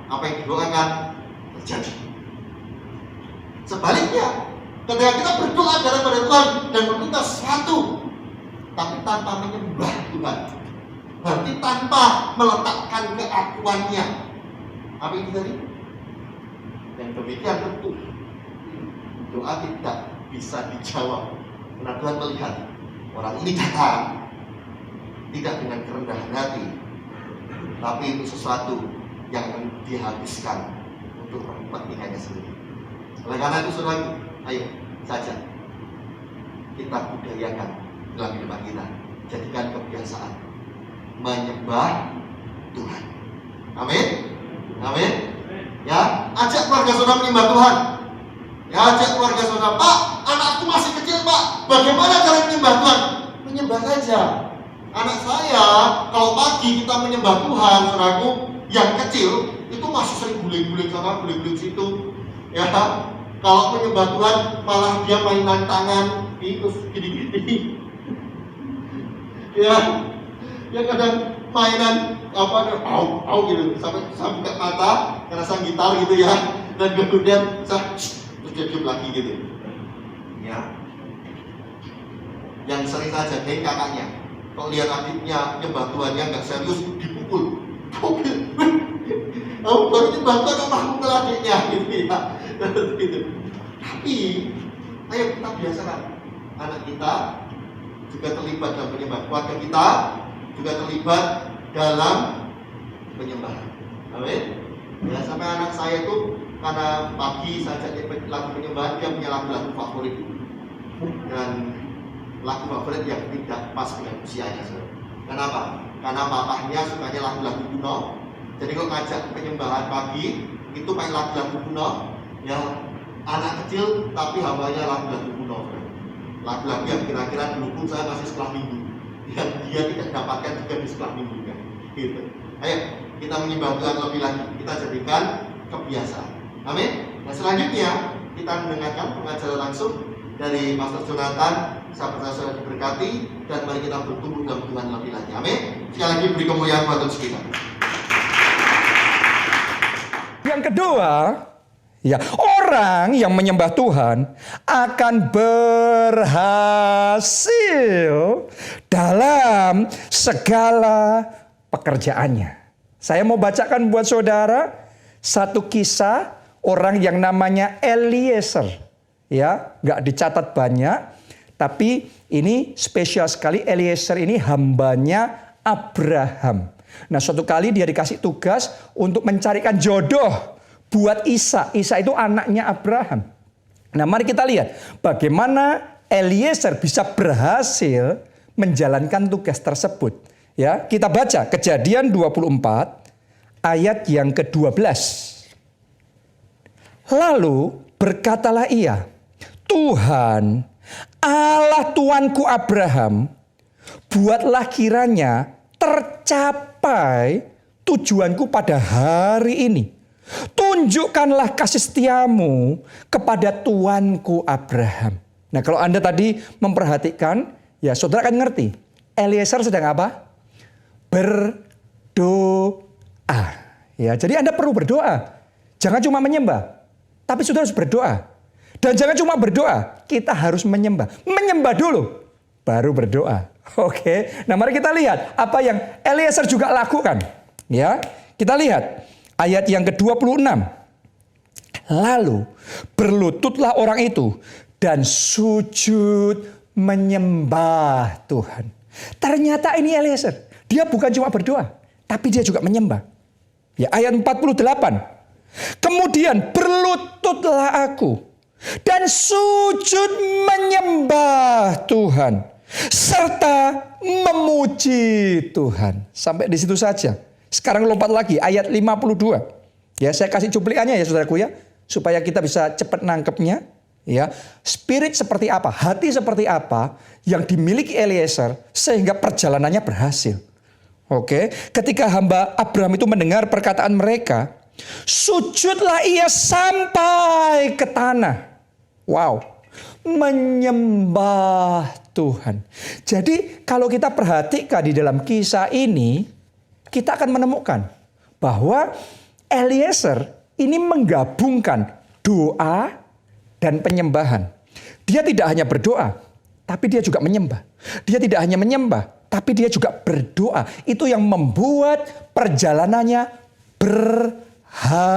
apa yang didoakan terjadi. Sebaliknya, ketika kita berdoa kepada Tuhan dan meminta sesuatu, tapi tanpa menyembah Tuhan, berarti tanpa meletakkan keakuannya, apa itu tadi? Dan demikian tentu doa tidak bisa dijawab. Karena Tuhan melihat orang ini datang tidak dengan kerendahan hati, tapi itu sesuatu yang akan dihabiskan untuk kepentingannya sendiri. Oleh karena itu saudara, ayo saja kita budayakan dalam kehidupan kita, jadikan kebiasaan menyembah Tuhan. Amin, amin. Ya, ajak keluarga saudara menyembah Tuhan. Ya, ajak keluarga saudara, Pak, anakku masih kecil, Pak, bagaimana cara menyembah Tuhan? Menyembah saja. Anak saya, kalau pagi kita menyembah Tuhan, saudaraku, yang kecil itu masih sering guling-guling sana, guling-guling situ. Ya, kalau menyembah Tuhan malah dia mainan tangan, itu gini-gini. Ya, kadang mainan apa, au gitu, sampai buka mata, karena sang gitar gitu ya, dan kemudian hidup lagi gitu. Ya. Yang sering saya jagain kakaknya. Kalau lihat adiknya nyembah Tuhannya nggak serius, dipukul. Kamu baru nyembah Tuhan, kamu mukul adiknya gitu ya. Gitu. Tapi, ayo kita biasakan anak kita juga terlibat dalam penyembahan, keluarga kita juga terlibat dalam penyembahan. Amin. Ya, sampai anak saya itu karena pagi saya ajak lagu penyembahan, dia punya lagu-lagu favorit. Dan lagu favorit yang tidak pas dengan usianya. Kenapa? Karena papahnya sukanya lagu-lagu kuno. Jadi kalau ngajak penyembahan pagi itu pakai lagu-lagu kuno. Ya, anak kecil tapi hawanya lagu-lagu kuno. Lagu-lagu yang kira-kira dulu pun saya masih sekolah minggu, yang dia tidak dapatkan juga di sekolah minggu kan. Gitu. Ayo kita menyembah Tuhan lebih lagi, kita jadikan kebiasaan. Amin. Nah selanjutnya kita mendengarkan pengajaran langsung dari Pastor Jonathan. Saya percaya sudah diberkati dan mari kita bertumbuh dalam Tuhan lebih lagi. Amin. Sekali lagi beri kemuliaan buat Tuhan kita. Yang kedua, ya, orang yang menyembah Tuhan akan berhasil dalam segala pekerjaannya. Saya mau bacakan buat saudara satu kisah orang yang namanya Eliezer. Ya, nggak dicatat banyak, tapi ini spesial sekali. Eliezer ini hambanya Abraham. Nah, suatu kali dia dikasih tugas untuk mencarikan jodoh buat Isa. Isa itu anaknya Abraham. Nah, mari kita lihat bagaimana Eliezer bisa berhasil menjalankan tugas tersebut. Ya, kita baca Kejadian 24 ayat yang ke-12. Lalu berkatalah ia, Tuhan, Allah Tuanku Abraham, buatlah kiranya tercapai tujuanku pada hari ini. Tunjukkanlah kasih setiamu kepada Tuanku Abraham. Nah, kalau Anda tadi memperhatikan, ya saudara akan ngerti. Eliezer sedang apa? Berdoa. Ya, jadi Anda perlu berdoa. Jangan cuma menyembah, tapi saudara harus berdoa. Dan jangan cuma berdoa, kita harus menyembah. Menyembah dulu, baru berdoa. Oke, nah mari kita lihat apa yang Eliezer juga lakukan. Ya, kita lihat ayat yang ke-26. Lalu berlututlah orang itu dan sujud menyembah Tuhan. Ternyata ini Eliezer, dia bukan cuma berdoa, tapi dia juga menyembah. Ya, ayat 48. Kemudian berlututlah aku dan sujud menyembah Tuhan serta memuji Tuhan. Sampai di situ saja. Sekarang lompat lagi ayat 52. Ya, saya kasih cuplikannya ya saudaraku ya, supaya kita bisa cepat nangkepnya. Ya, spirit seperti apa, hati seperti apa yang dimiliki Eliezer sehingga perjalanannya berhasil. Oke, ketika hamba Abraham itu mendengar perkataan mereka, sujudlah ia sampai ke tanah. Wow, menyembah Tuhan. Jadi kalau kita perhatikan di dalam kisah ini, kita akan menemukan bahwa Eliezer ini menggabungkan doa dan penyembahan. Dia tidak hanya berdoa, tapi dia juga menyembah. Dia tidak hanya menyembah, tapi dia juga berdoa. Itu yang membuat perjalanannya berhasil.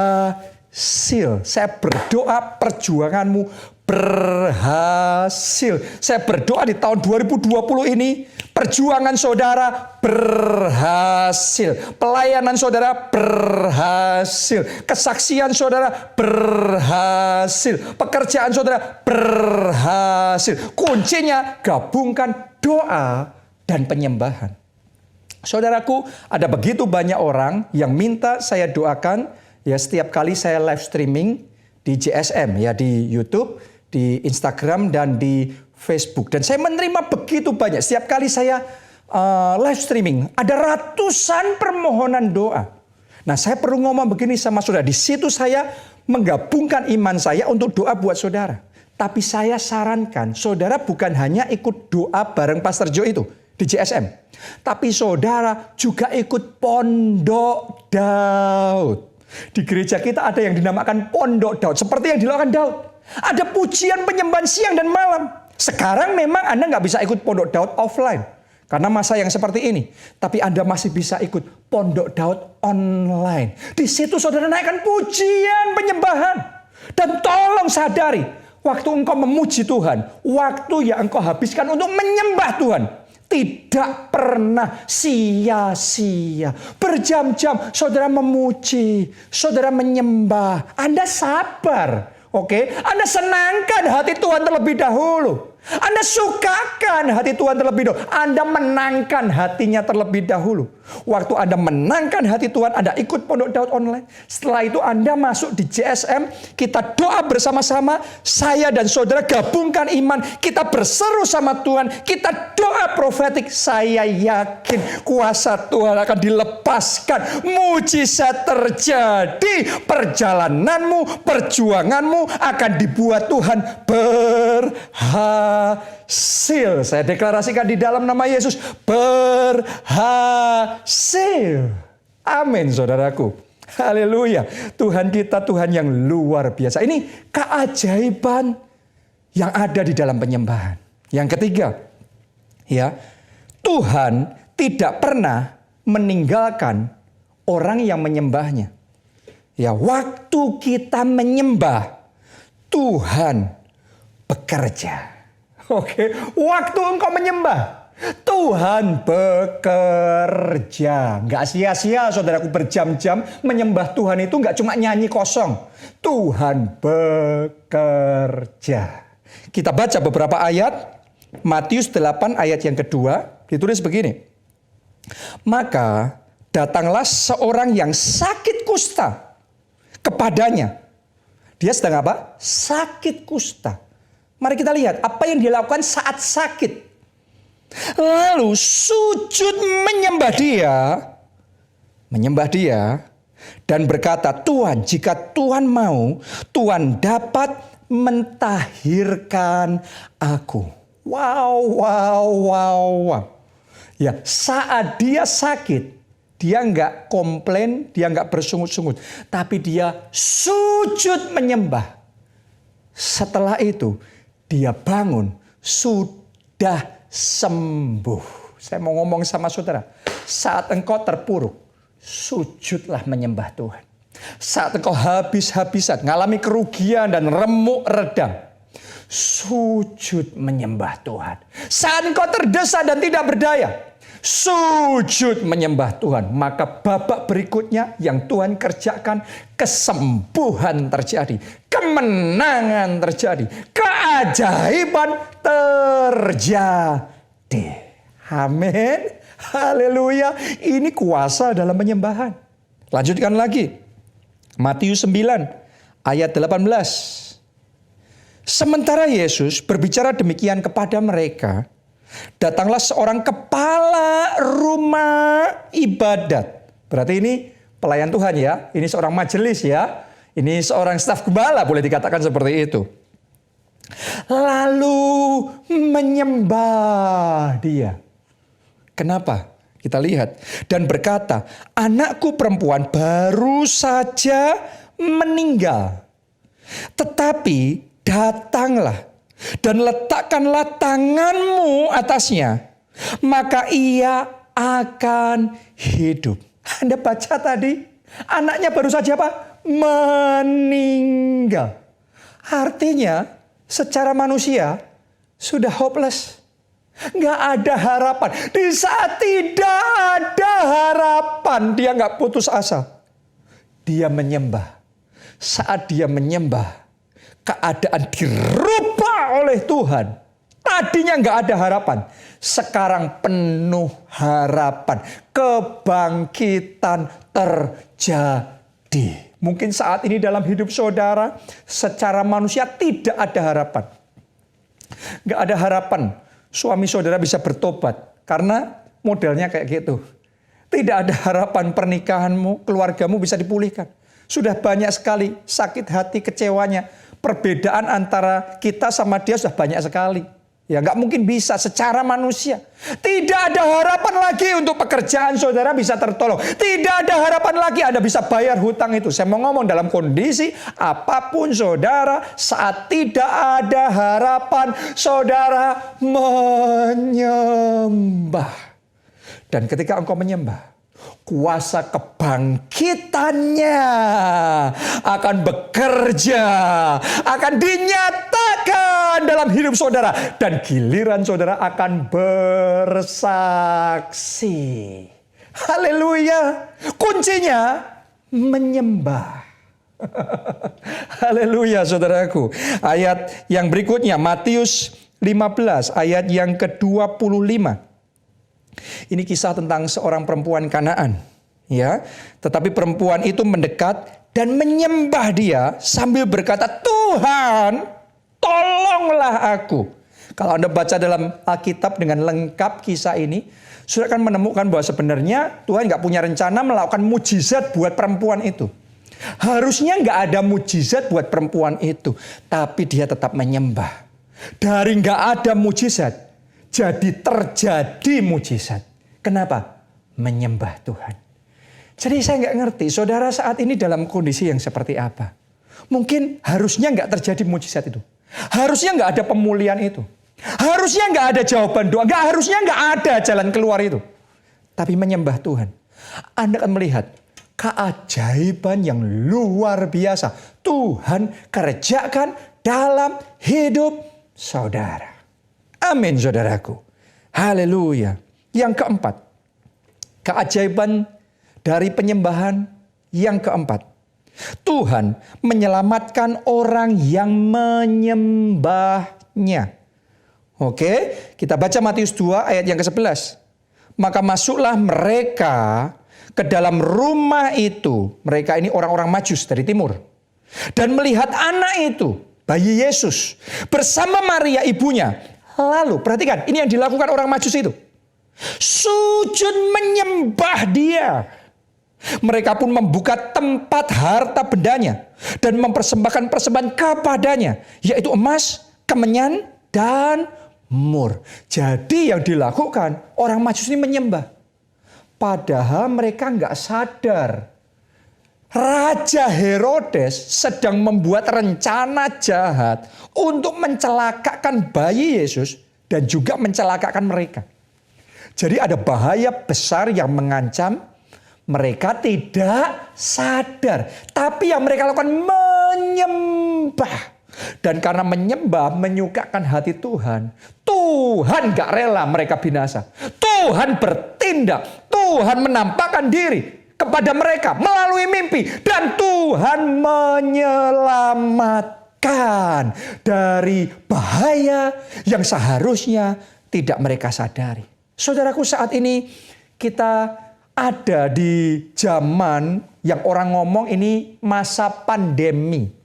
Saya berdoa perjuanganmu berhasil. Saya berdoa di tahun 2020 ini perjuangan saudara berhasil. Pelayanan saudara berhasil. Kesaksian saudara berhasil. Pekerjaan saudara berhasil. Kuncinya gabungkan doa dan penyembahan. Saudaraku, ada begitu banyak orang yang minta saya doakan ya setiap kali saya live streaming di JSM ya, di YouTube, di Instagram dan di Facebook. Dan saya menerima begitu banyak. Setiap kali saya live streaming ada ratusan permohonan doa. Nah, saya perlu ngomong begini sama saudara. Di situ saya menggabungkan iman saya untuk doa buat saudara. Tapi saya sarankan saudara bukan hanya ikut doa bareng Pastor Joe itu di JSM. Tapi saudara juga ikut Pondok Daud. Di gereja kita ada yang dinamakan Pondok Daud. Seperti yang dilakukan Daud. Ada pujian penyembahan siang dan malam. Sekarang memang Anda nggak bisa ikut Pondok Daud offline. Karena masa yang seperti ini. Tapi Anda masih bisa ikut Pondok Daud online. Di situ saudara naikkan pujian penyembahan. Dan tolong sadari, waktu engkau memuji Tuhan, waktu yang engkau habiskan untuk menyembah Tuhan, tidak pernah sia-sia. Berjam-jam saudara memuji, saudara menyembah. Anda sabar, oke? Anda senangkan hati Tuhan terlebih dahulu. Anda sukakan hati Tuhan terlebih dahulu. Anda menangkan hatinya terlebih dahulu. Waktu Anda menangkan hati Tuhan, Anda ikut Pondok Daud online. Setelah itu Anda masuk di JSM. Kita doa bersama-sama. Saya dan saudara gabungkan iman. Kita berseru sama Tuhan. Kita doa profetik. Saya yakin kuasa Tuhan akan dilepaskan. Mujizat terjadi. Perjalananmu, perjuanganmu akan dibuat Tuhan berhasil. Saya deklarasikan di dalam nama Yesus, berhasil. Amin, saudaraku. Haleluya. Tuhan kita Tuhan yang luar biasa. Ini keajaiban yang ada di dalam penyembahan. Yang ketiga, ya, Tuhan tidak pernah meninggalkan orang yang menyembahnya. Ya, waktu kita menyembah, Tuhan bekerja. Oke, waktu engkau menyembah, Tuhan bekerja. Nggak sia-sia saudaraku berjam-jam menyembah Tuhan itu nggak cuma nyanyi kosong. Tuhan bekerja. Kita baca beberapa ayat. Matius 8 ayat yang kedua, ditulis begini. Maka datanglah seorang yang sakit kusta kepadanya. Dia sedang apa? Sakit kusta. Mari kita lihat apa yang dia lakukan saat sakit. Lalu sujud menyembah dia dan berkata, Tuhan, jika Tuhan mau, Tuhan dapat mentahirkan aku. Wow. Ya, saat dia sakit, dia nggak komplain, dia nggak bersungut-sungut, tapi dia sujud menyembah. Setelah itu dia bangun, sudah sembuh. Saya mau ngomong sama saudara, saat engkau terpuruk, sujudlah menyembah Tuhan. Saat engkau habis-habisan, ngalami kerugian dan remuk redam, sujud menyembah Tuhan. Saat engkau terdesak dan tidak berdaya, sujud menyembah Tuhan. Maka babak berikutnya yang Tuhan kerjakan, kesembuhan terjadi, kemenangan terjadi, keajaiban terjadi. Amin. Haleluya. Ini kuasa dalam penyembahan. Lanjutkan lagi. Matius 9 ayat 18. Sementara Yesus berbicara demikian kepada mereka, datanglah seorang kepala rumah ibadat. Berarti ini pelayan Tuhan ya. Ini seorang majelis ya. Ini seorang staf gembala, boleh dikatakan seperti itu. Lalu menyembah dia. Kenapa? Kita lihat. Dan berkata, anakku perempuan baru saja meninggal. Tetapi datanglah dan letakkanlah tanganmu atasnya, maka ia akan hidup. Anda baca tadi, anaknya baru saja apa? Meninggal. Artinya secara manusia sudah hopeless. Nggak ada harapan. Di saat tidak ada harapan, dia nggak putus asa. Dia menyembah. Saat dia menyembah, keadaan dirubah oleh Tuhan. Tadinya nggak ada harapan. Sekarang penuh harapan. Kerbangkitan terjadi. Mungkin saat ini dalam hidup saudara, secara manusia tidak ada harapan. Nggak ada harapan suami saudara bisa bertobat. Karena modelnya kayak gitu. Tidak ada harapan pernikahanmu, keluargamu bisa dipulihkan. Sudah banyak sekali sakit hati, kecewanya. Perbedaan antara kita sama dia sudah banyak sekali. Ya nggak mungkin bisa secara manusia. Tidak ada harapan lagi untuk pekerjaan saudara bisa tertolong. Tidak ada harapan lagi Anda bisa bayar hutang itu. Saya mau ngomong dalam kondisi apapun saudara, saat tidak ada harapan, saudara menyembah. Dan ketika engkau menyembah, kuasa kebangkitannya akan bekerja, akan dinyatakan dalam hidup saudara. Dan giliran saudara akan bersaksi. Haleluya. Kuncinya menyembah. Haleluya saudaraku. Ayat yang berikutnya Matius 15 ayat yang ke-25. Ini kisah tentang seorang perempuan Kanaan, ya. Tetapi perempuan itu mendekat dan menyembah dia sambil berkata, "Tuhan, tolonglah aku." Kalau Anda baca dalam Alkitab dengan lengkap kisah ini, saudara akan menemukan bahwa sebenarnya Tuhan nggak punya rencana melakukan mujizat buat perempuan itu. Harusnya nggak ada mujizat buat perempuan itu, tapi dia tetap menyembah. Dari nggak ada mujizat, jadi terjadi mujizat. Kenapa? Menyembah Tuhan. Jadi saya nggak ngerti, saudara saat ini dalam kondisi yang seperti apa. Mungkin harusnya nggak terjadi mujizat itu. Harusnya nggak ada pemulihan itu. Harusnya nggak ada jawaban doa. Harusnya nggak ada jalan keluar itu. Tapi menyembah Tuhan. Anda akan melihat keajaiban yang luar biasa. Tuhan kerjakan dalam hidup saudara. Amin saudaraku. Haleluya. Yang keempat. Keajaiban dari penyembahan yang keempat. Tuhan menyelamatkan orang yang menyembahnya. Oke, kita baca Matius 2 ayat yang ke-11. Maka masuklah mereka ke dalam rumah itu. Mereka ini orang-orang Majus dari timur. Dan melihat anak itu, bayi Yesus, bersama Maria ibunya. Lalu, perhatikan, ini yang dilakukan orang Majus itu. Sujud menyembah dia. Mereka pun membuka tempat harta bendanya. Dan mempersembahkan persembahan kepadanya. Yaitu emas, kemenyan, dan mur. Jadi yang dilakukan, orang Majus ini menyembah. Padahal mereka nggak sadar. Raja Herodes sedang membuat rencana jahat untuk mencelakakan bayi Yesus dan juga mencelakakan mereka. Jadi ada bahaya besar yang mengancam, mereka tidak sadar. Tapi yang mereka lakukan menyembah. Dan karena menyembah menyukakan hati Tuhan, Tuhan gak rela mereka binasa. Tuhan bertindak, Tuhan menampakkan diri kepada mereka melalui mimpi. Dan Tuhan menyelamatkan dari bahaya yang seharusnya tidak mereka sadari. Saudaraku, saat ini kita ada di zaman yang orang ngomong ini masa pandemi.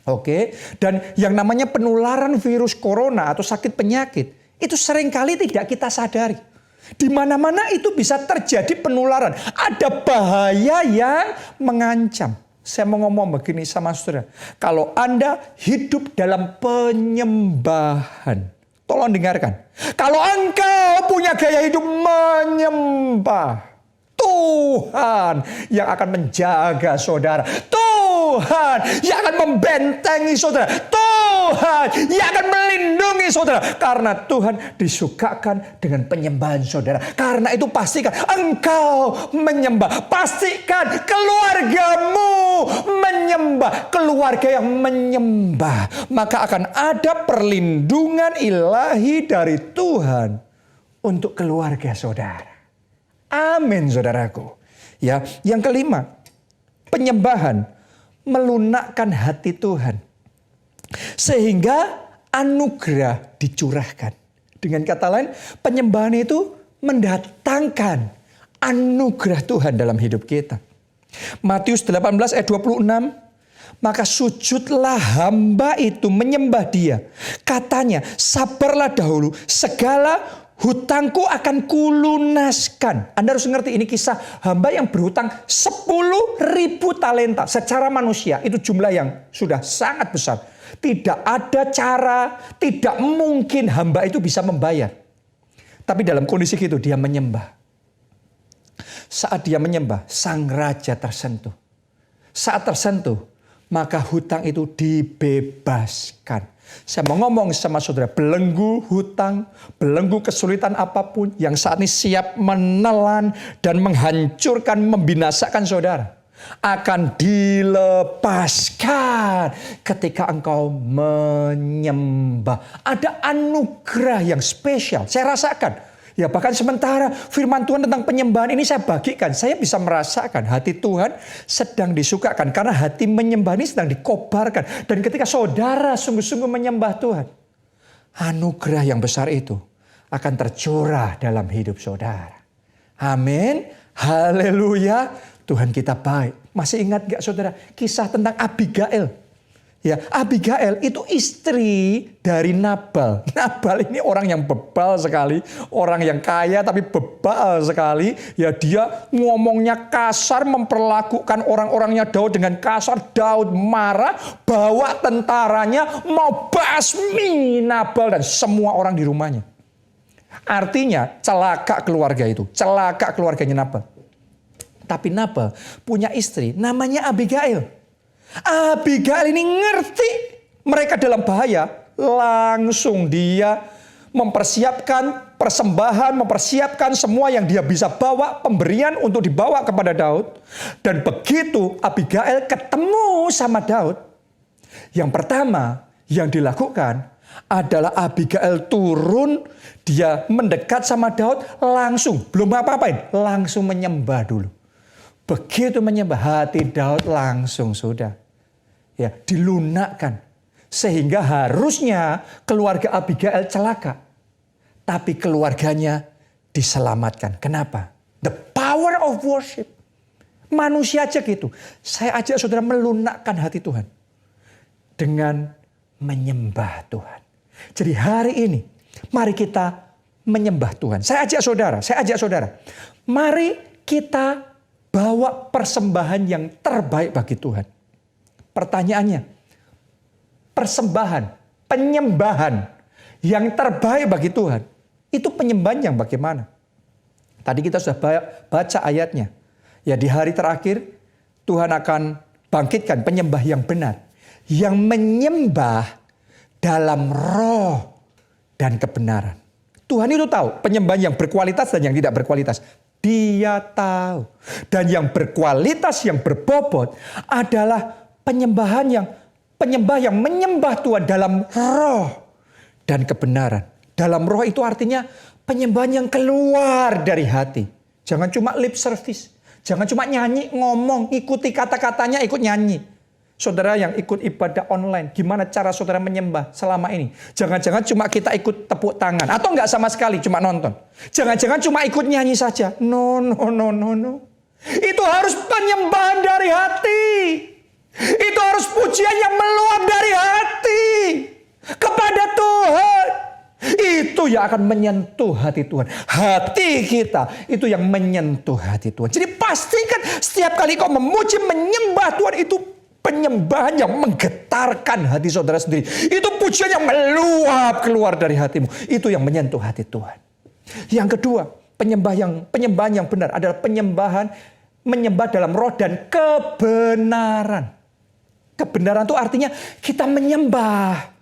Oke, dan yang namanya penularan virus corona atau sakit penyakit itu seringkali tidak kita sadari. Di mana-mana itu bisa terjadi penularan. Ada bahaya yang mengancam. Saya mau ngomong begini sama saudara. Kalau Anda hidup dalam penyembahan, tolong dengarkan. Kalau engkau punya gaya hidup menyembah, Tuhan yang akan menjaga saudara. Tuhan yang akan membentengi saudara. Tuhan yang akan melindungi saudara. Karena Tuhan disukakan dengan penyembahan saudara. Karena itu pastikan engkau menyembah. Pastikan keluargamu menyembah. Keluarga yang menyembah. Maka akan ada perlindungan ilahi dari Tuhan untuk keluarga saudara. Amin saudaraku. Ya, yang kelima, penyembahan melunakkan hati Tuhan. Sehingga anugerah dicurahkan. Dengan kata lain, penyembahan itu mendatangkan anugerah Tuhan dalam hidup kita. Matius 18 ayat 26. Maka sujudlah hamba itu menyembah dia. Katanya, sabarlah dahulu, segala hutangku akan kulunaskan. Anda harus ngerti, ini kisah hamba yang berhutang 10.000 talenta. Secara manusia itu jumlah yang sudah sangat besar. Tidak ada cara, tidak mungkin hamba itu bisa membayar. Tapi dalam kondisi itu dia menyembah. Saat dia menyembah, sang raja tersentuh. Saat tersentuh, maka hutang itu dibebaskan. Saya mau ngomong sama saudara, belenggu hutang, belenggu kesulitan apapun yang saat ini siap menelan dan menghancurkan, membinasakan saudara, akan dilepaskan ketika engkau menyembah. Ada anugerah yang spesial, saya rasakan. Ya bahkan sementara firman Tuhan tentang penyembahan ini saya bagikan, saya bisa merasakan hati Tuhan sedang disukakan. Karena hati menyembah ini sedang dikobarkan. Dan ketika saudara sungguh-sungguh menyembah Tuhan, anugerah yang besar itu akan tercurah dalam hidup saudara. Amin. Haleluya. Tuhan kita baik. Masih ingat gak saudara kisah tentang Abigail? Ya, Abigail itu istri dari Nabal. Nabal ini orang yang bebal sekali, orang yang kaya tapi bebal sekali. Ya, dia ngomongnya kasar, memperlakukan orang-orangnya Daud dengan kasar. Daud marah, bawa tentaranya mau basmi Nabal dan semua orang di rumahnya. Artinya celaka keluarga itu, celaka keluarganya Nabal. Tapi Nabal punya istri namanya Abigail. Abigail ini ngerti mereka dalam bahaya. Langsung dia mempersiapkan persembahan, mempersiapkan semua yang dia bisa bawa, pemberian untuk dibawa kepada Daud. Dan begitu Abigail ketemu sama Daud, yang pertama yang dilakukan adalah Abigail turun, dia mendekat sama Daud, langsung, belum apa-apain, langsung menyembah dulu. Begitu menyembah, hati Daud langsung sudah ya dilunakkan. Sehingga harusnya keluarga Abigail celaka. Tapi keluarganya diselamatkan. Kenapa? The power of worship. Manusia aja gitu. Saya ajak saudara melunakkan hati Tuhan. Dengan menyembah Tuhan. Jadi hari ini, mari kita menyembah Tuhan. Saya ajak saudara. Mari kita bawa persembahan yang terbaik bagi Tuhan. Pertanyaannya, persembahan, penyembahan yang terbaik bagi Tuhan, itu penyembahan yang bagaimana? Tadi kita sudah baca ayatnya. Ya, di hari terakhir Tuhan akan bangkitkan penyembah yang benar, yang menyembah dalam roh dan kebenaran. Tuhan itu tahu penyembahan yang berkualitas dan yang tidak berkualitas. Dia tahu. Dan yang berkualitas, yang berbobot adalah penyembah yang menyembah Tuhan dalam roh dan kebenaran. Dalam roh itu artinya penyembahan yang keluar dari hati. Jangan cuma lip service. Jangan cuma nyanyi, ngomong, ikuti kata-katanya, ikut nyanyi. Saudara yang ikut ibadah online, gimana cara saudara menyembah selama ini? Jangan-jangan cuma kita ikut tepuk tangan. Atau enggak sama sekali, cuma nonton. Jangan-jangan cuma ikut nyanyi saja. No. Itu harus penyembahan dari hati. Itu harus pujian yang meluap dari hati. Kepada Tuhan. Itu yang akan menyentuh hati Tuhan. Hati kita itu yang menyentuh hati Tuhan. Jadi pastikan setiap kali kau memuji, menyembah Tuhan, itu penyembahan yang menggetarkan hati saudara sendiri. Itu pujian yang meluap keluar dari hatimu. Itu yang menyentuh hati Tuhan. Yang kedua, penyembahan yang benar adalah menyembah dalam roh dan kebenaran. Kebenaran itu artinya kita menyembah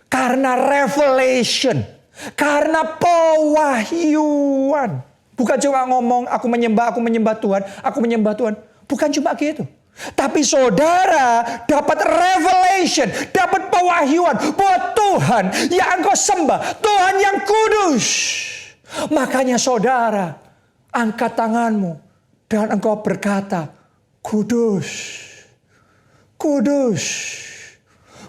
karena revelation, karena pewahyuan. Bukan cuma ngomong aku menyembah Tuhan, aku menyembah Tuhan. Bukan cuma gitu. Tapi saudara dapat revelation, dapat pewahyuan bahwa Tuhan yang engkau sembah, Tuhan yang kudus. Makanya saudara angkat tanganmu dan engkau berkata, kudus, kudus,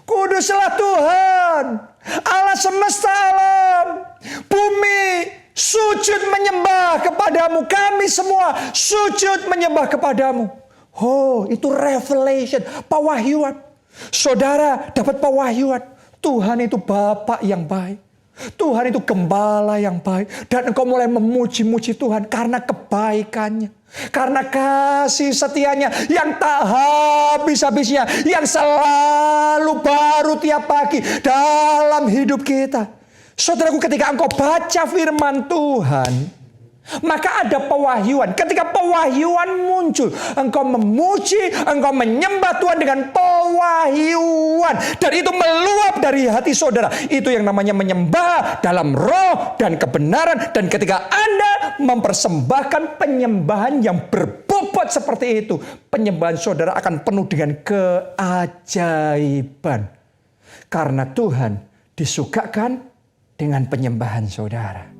kuduslah Tuhan, Allah semesta alam, bumi sujud menyembah kepadamu, kami semua sujud menyembah kepadamu. Oh, itu revelation, pewahyuan. Saudara dapat pewahyuan. Tuhan itu Bapa yang baik. Tuhan itu gembala yang baik. Dan engkau mulai memuji-muji Tuhan karena kebaikannya. Karena kasih setianya yang tak habis-habisnya. Yang selalu baru tiap pagi dalam hidup kita. Saudaraku, ketika engkau baca firman Tuhan, maka ada pewahyuan. Ketika pewahyuan muncul, engkau memuji, engkau menyembah Tuhan dengan pewahyuan. Dan itu meluap dari hati saudara. Itu yang namanya menyembah dalam roh dan kebenaran. Dan ketika Anda mempersembahkan penyembahan yang berbobot seperti itu, penyembahan saudara akan penuh dengan keajaiban. Karena Tuhan disukakan dengan penyembahan saudara.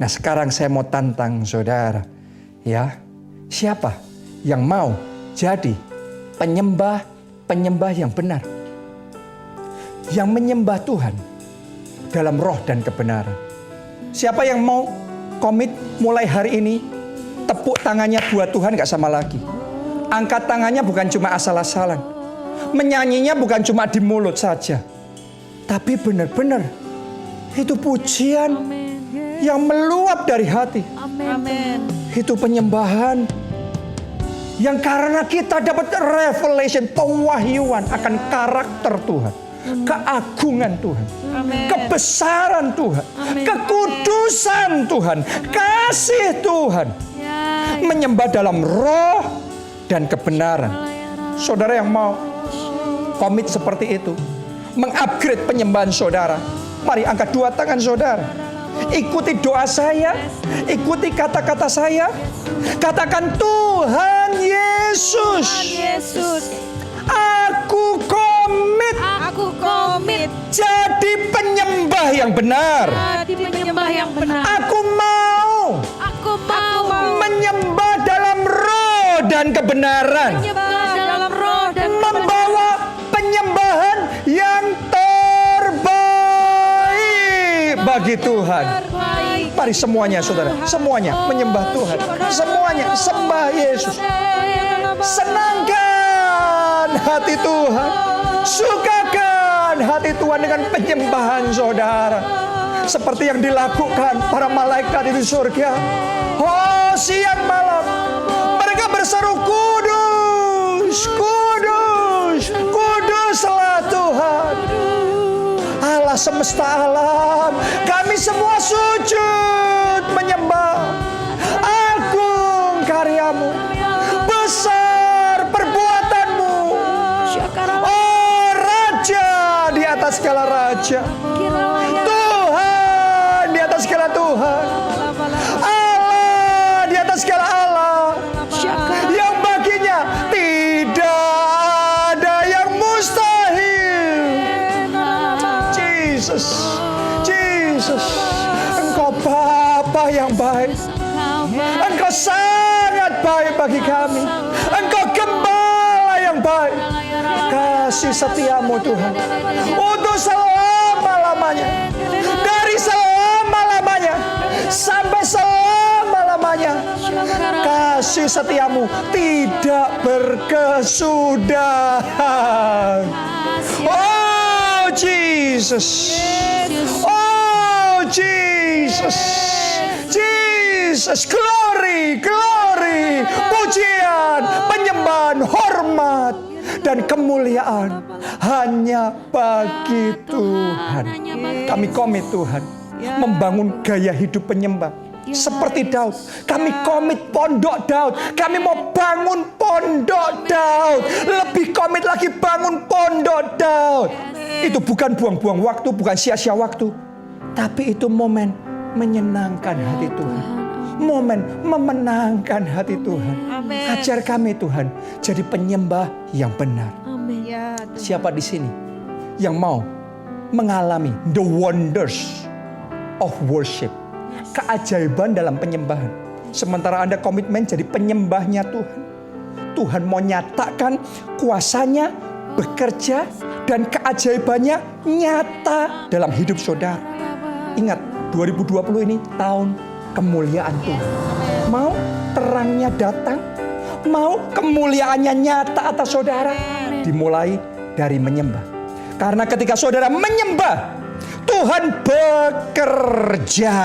Nah, sekarang saya mau tantang saudara, ya, siapa yang mau jadi penyembah yang benar, yang menyembah Tuhan dalam roh dan kebenaran? Siapa yang mau komit mulai hari ini, tepuk tangannya buat Tuhan gak sama lagi, angkat tangannya bukan cuma asal-asalan, menyanyinya bukan cuma di mulut saja, tapi benar-benar itu pujian yang meluap dari hati. Amin. Itu penyembahan yang karena kita dapat revelation, pewahyuan akan karakter Tuhan, keagungan Tuhan, kebesaran Tuhan, kekudusan Tuhan, kasih Tuhan. Menyembah dalam roh dan kebenaran. Saudara yang mau komit seperti itu, mengupgrade penyembahan saudara, mari angkat dua tangan saudara. Ikuti doa saya, ikuti kata-kata saya. Katakan, Tuhan Yesus, aku komit jadi penyembah yang benar. Aku mau menyembah dalam roh dan kebenaran. Membawa penyembahan yang terbaik bagi Tuhan. Mari semuanya saudara, semuanya menyembah Tuhan. Semuanya sembah Yesus. Senangkan hati Tuhan. Sukakan hati Tuhan dengan penyembahan saudara. Seperti yang dilakukan para malaikat di surga. Oh, siang malam mereka berseru, kudus, kudus, kuduslah Tuhan, Allah semesta alam. Kami semua sujud menyembah. Agung karyamu, besar perbuatanmu. Oh, Raja di atas segala raja, Tuhan di atas segala Tuhan, Allah di atas segala Allah, yang baginya tidak ada yang mustahil. Jesus, Jesus, Engkau Bapa yang baik. Engkau sangat baik bagi kami. Engkau Gembala yang baik. Kasih setiamu Tuhan untuk selama-lamanya, dari selama-lamanya sampai selama-lamanya. Kasih setiamu tidak berkesudahan. Oh Jesus, oh Jesus, Jesus, glory, glory, pujian, penyembahan, hormat, dan kemuliaan hanya bagi Tuhan. Kami komit Tuhan membangun gaya hidup penyembah seperti Daud. Kami komit pondok Daud. Kami mau bangun pondok Daud. Lebih komit lagi bangun pondok Daud. Itu bukan buang-buang waktu, bukan sia-sia waktu, tapi itu momen menyenangkan hati Tuhan, momen memenangkan hati Tuhan. Ajar kami Tuhan jadi penyembah yang benar. Siapa di sini yang mau mengalami the wonders of worship, keajaiban dalam penyembahan? Sementara Anda komitmen jadi penyembahnya Tuhan, Tuhan mau nyatakan kuasanya bekerja dan keajaibannya nyata dalam hidup saudara. Ingat, 2020 ini tahun kemuliaan Tuhan. Mau terangnya datang, mau kemuliaannya nyata atas saudara, dimulai dari menyembah. Karena ketika saudara menyembah, Tuhan Tuhan bekerja,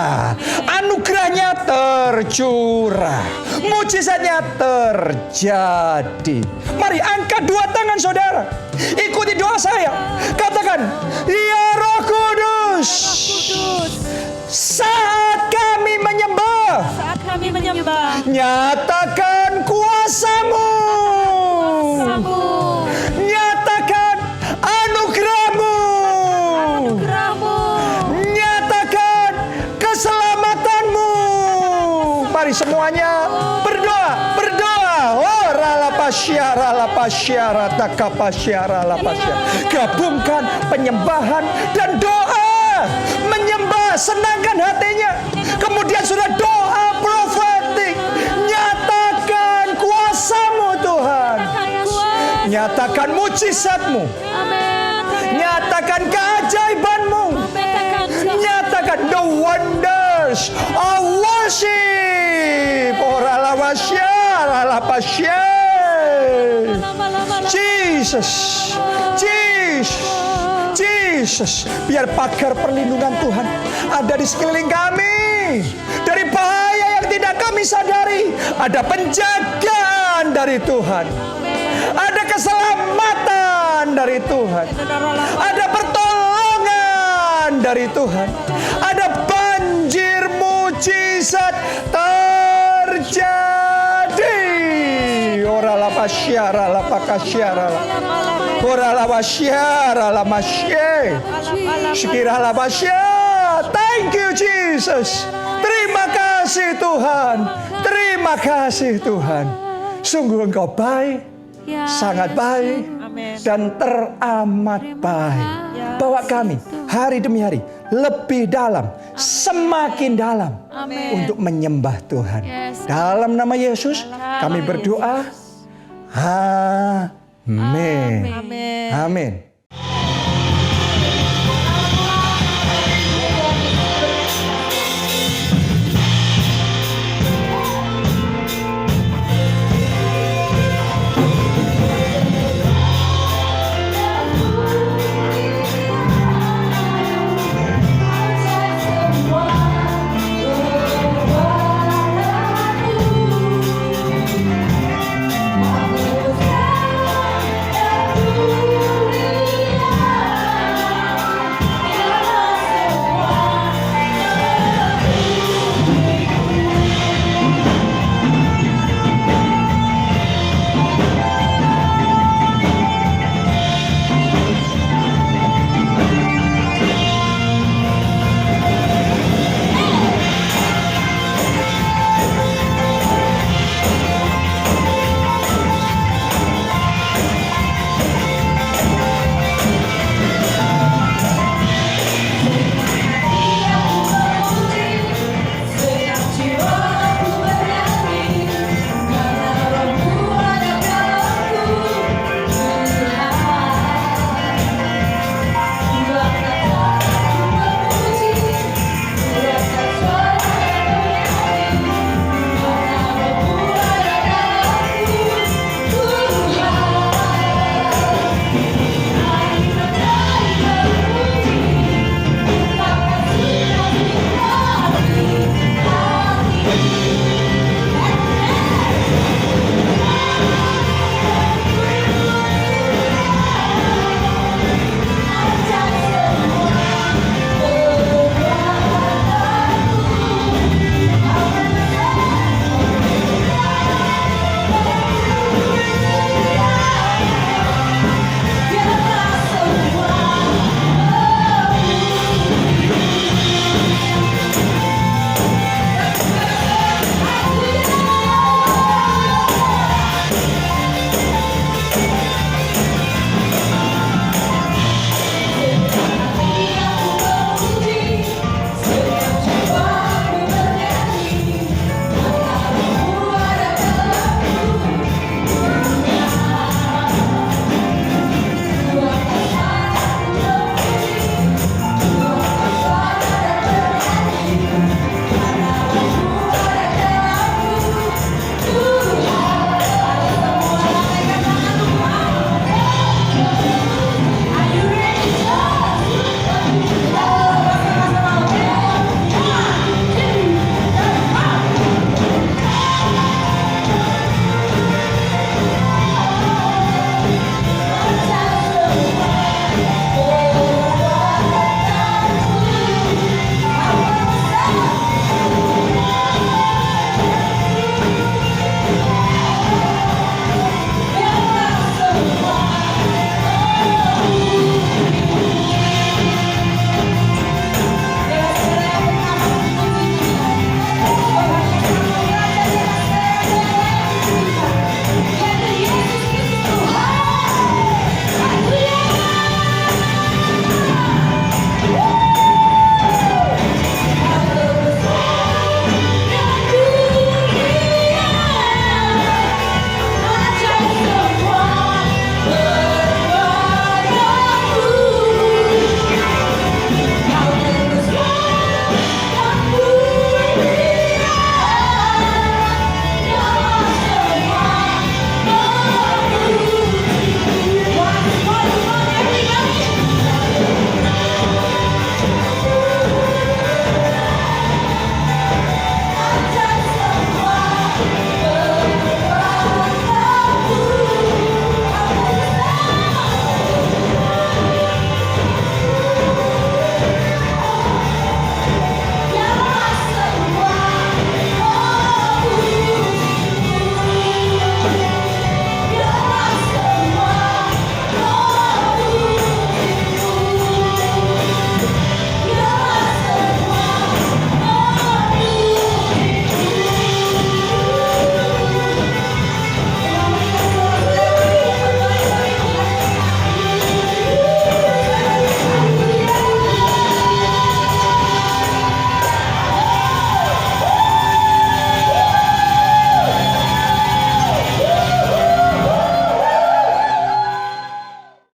anugerahnya tercurah, mujizatnya terjadi. Mari angkat dua tangan saudara, ikuti doa saya. Katakan, ya Roh Kudus, saat kami menyembah, nyatakan kuasa-Mu, nyatakan anugerah-Mu, nyatakan keselamatan-Mu. Mari semuanya berdoa, berdoa. Oh, ralapasyara, lapasyara, takapasyara, lapasyara. Gabungkan penyembahan dan doa. Menyembah, senangkan hatinya. Kemudian sudah doa profetik. Nyatakan kuasa-Mu Tuhan. Nyatakan mujizat-Mu. Nyatakan keajaiban-Mu. Nyatakan the wonders of worship. Ora lawasyara lapasyara. Jesus, Jesus, Jesus. Biar pagar perlindungan Tuhan ada di sekeliling kami. Dari bahaya yang tidak kami sadari, ada penjagaan dari Tuhan. Ada keselamatan dari Tuhan. Ada pertolongan dari Tuhan. Ada banjir mujizat terjadi. Ora lapasyara lapakasyara. Ora lapasyara lamasye. Sekira lapasya. Thank you Jesus. Terima kasih Tuhan. Terima kasih Tuhan. Sungguh Engkau baik, sangat baik, dan teramat baik. Bawa kami hari demi hari lebih dalam, semakin dalam untuk menyembah Tuhan. Dalam nama Yesus kami berdoa. Amin. Amin.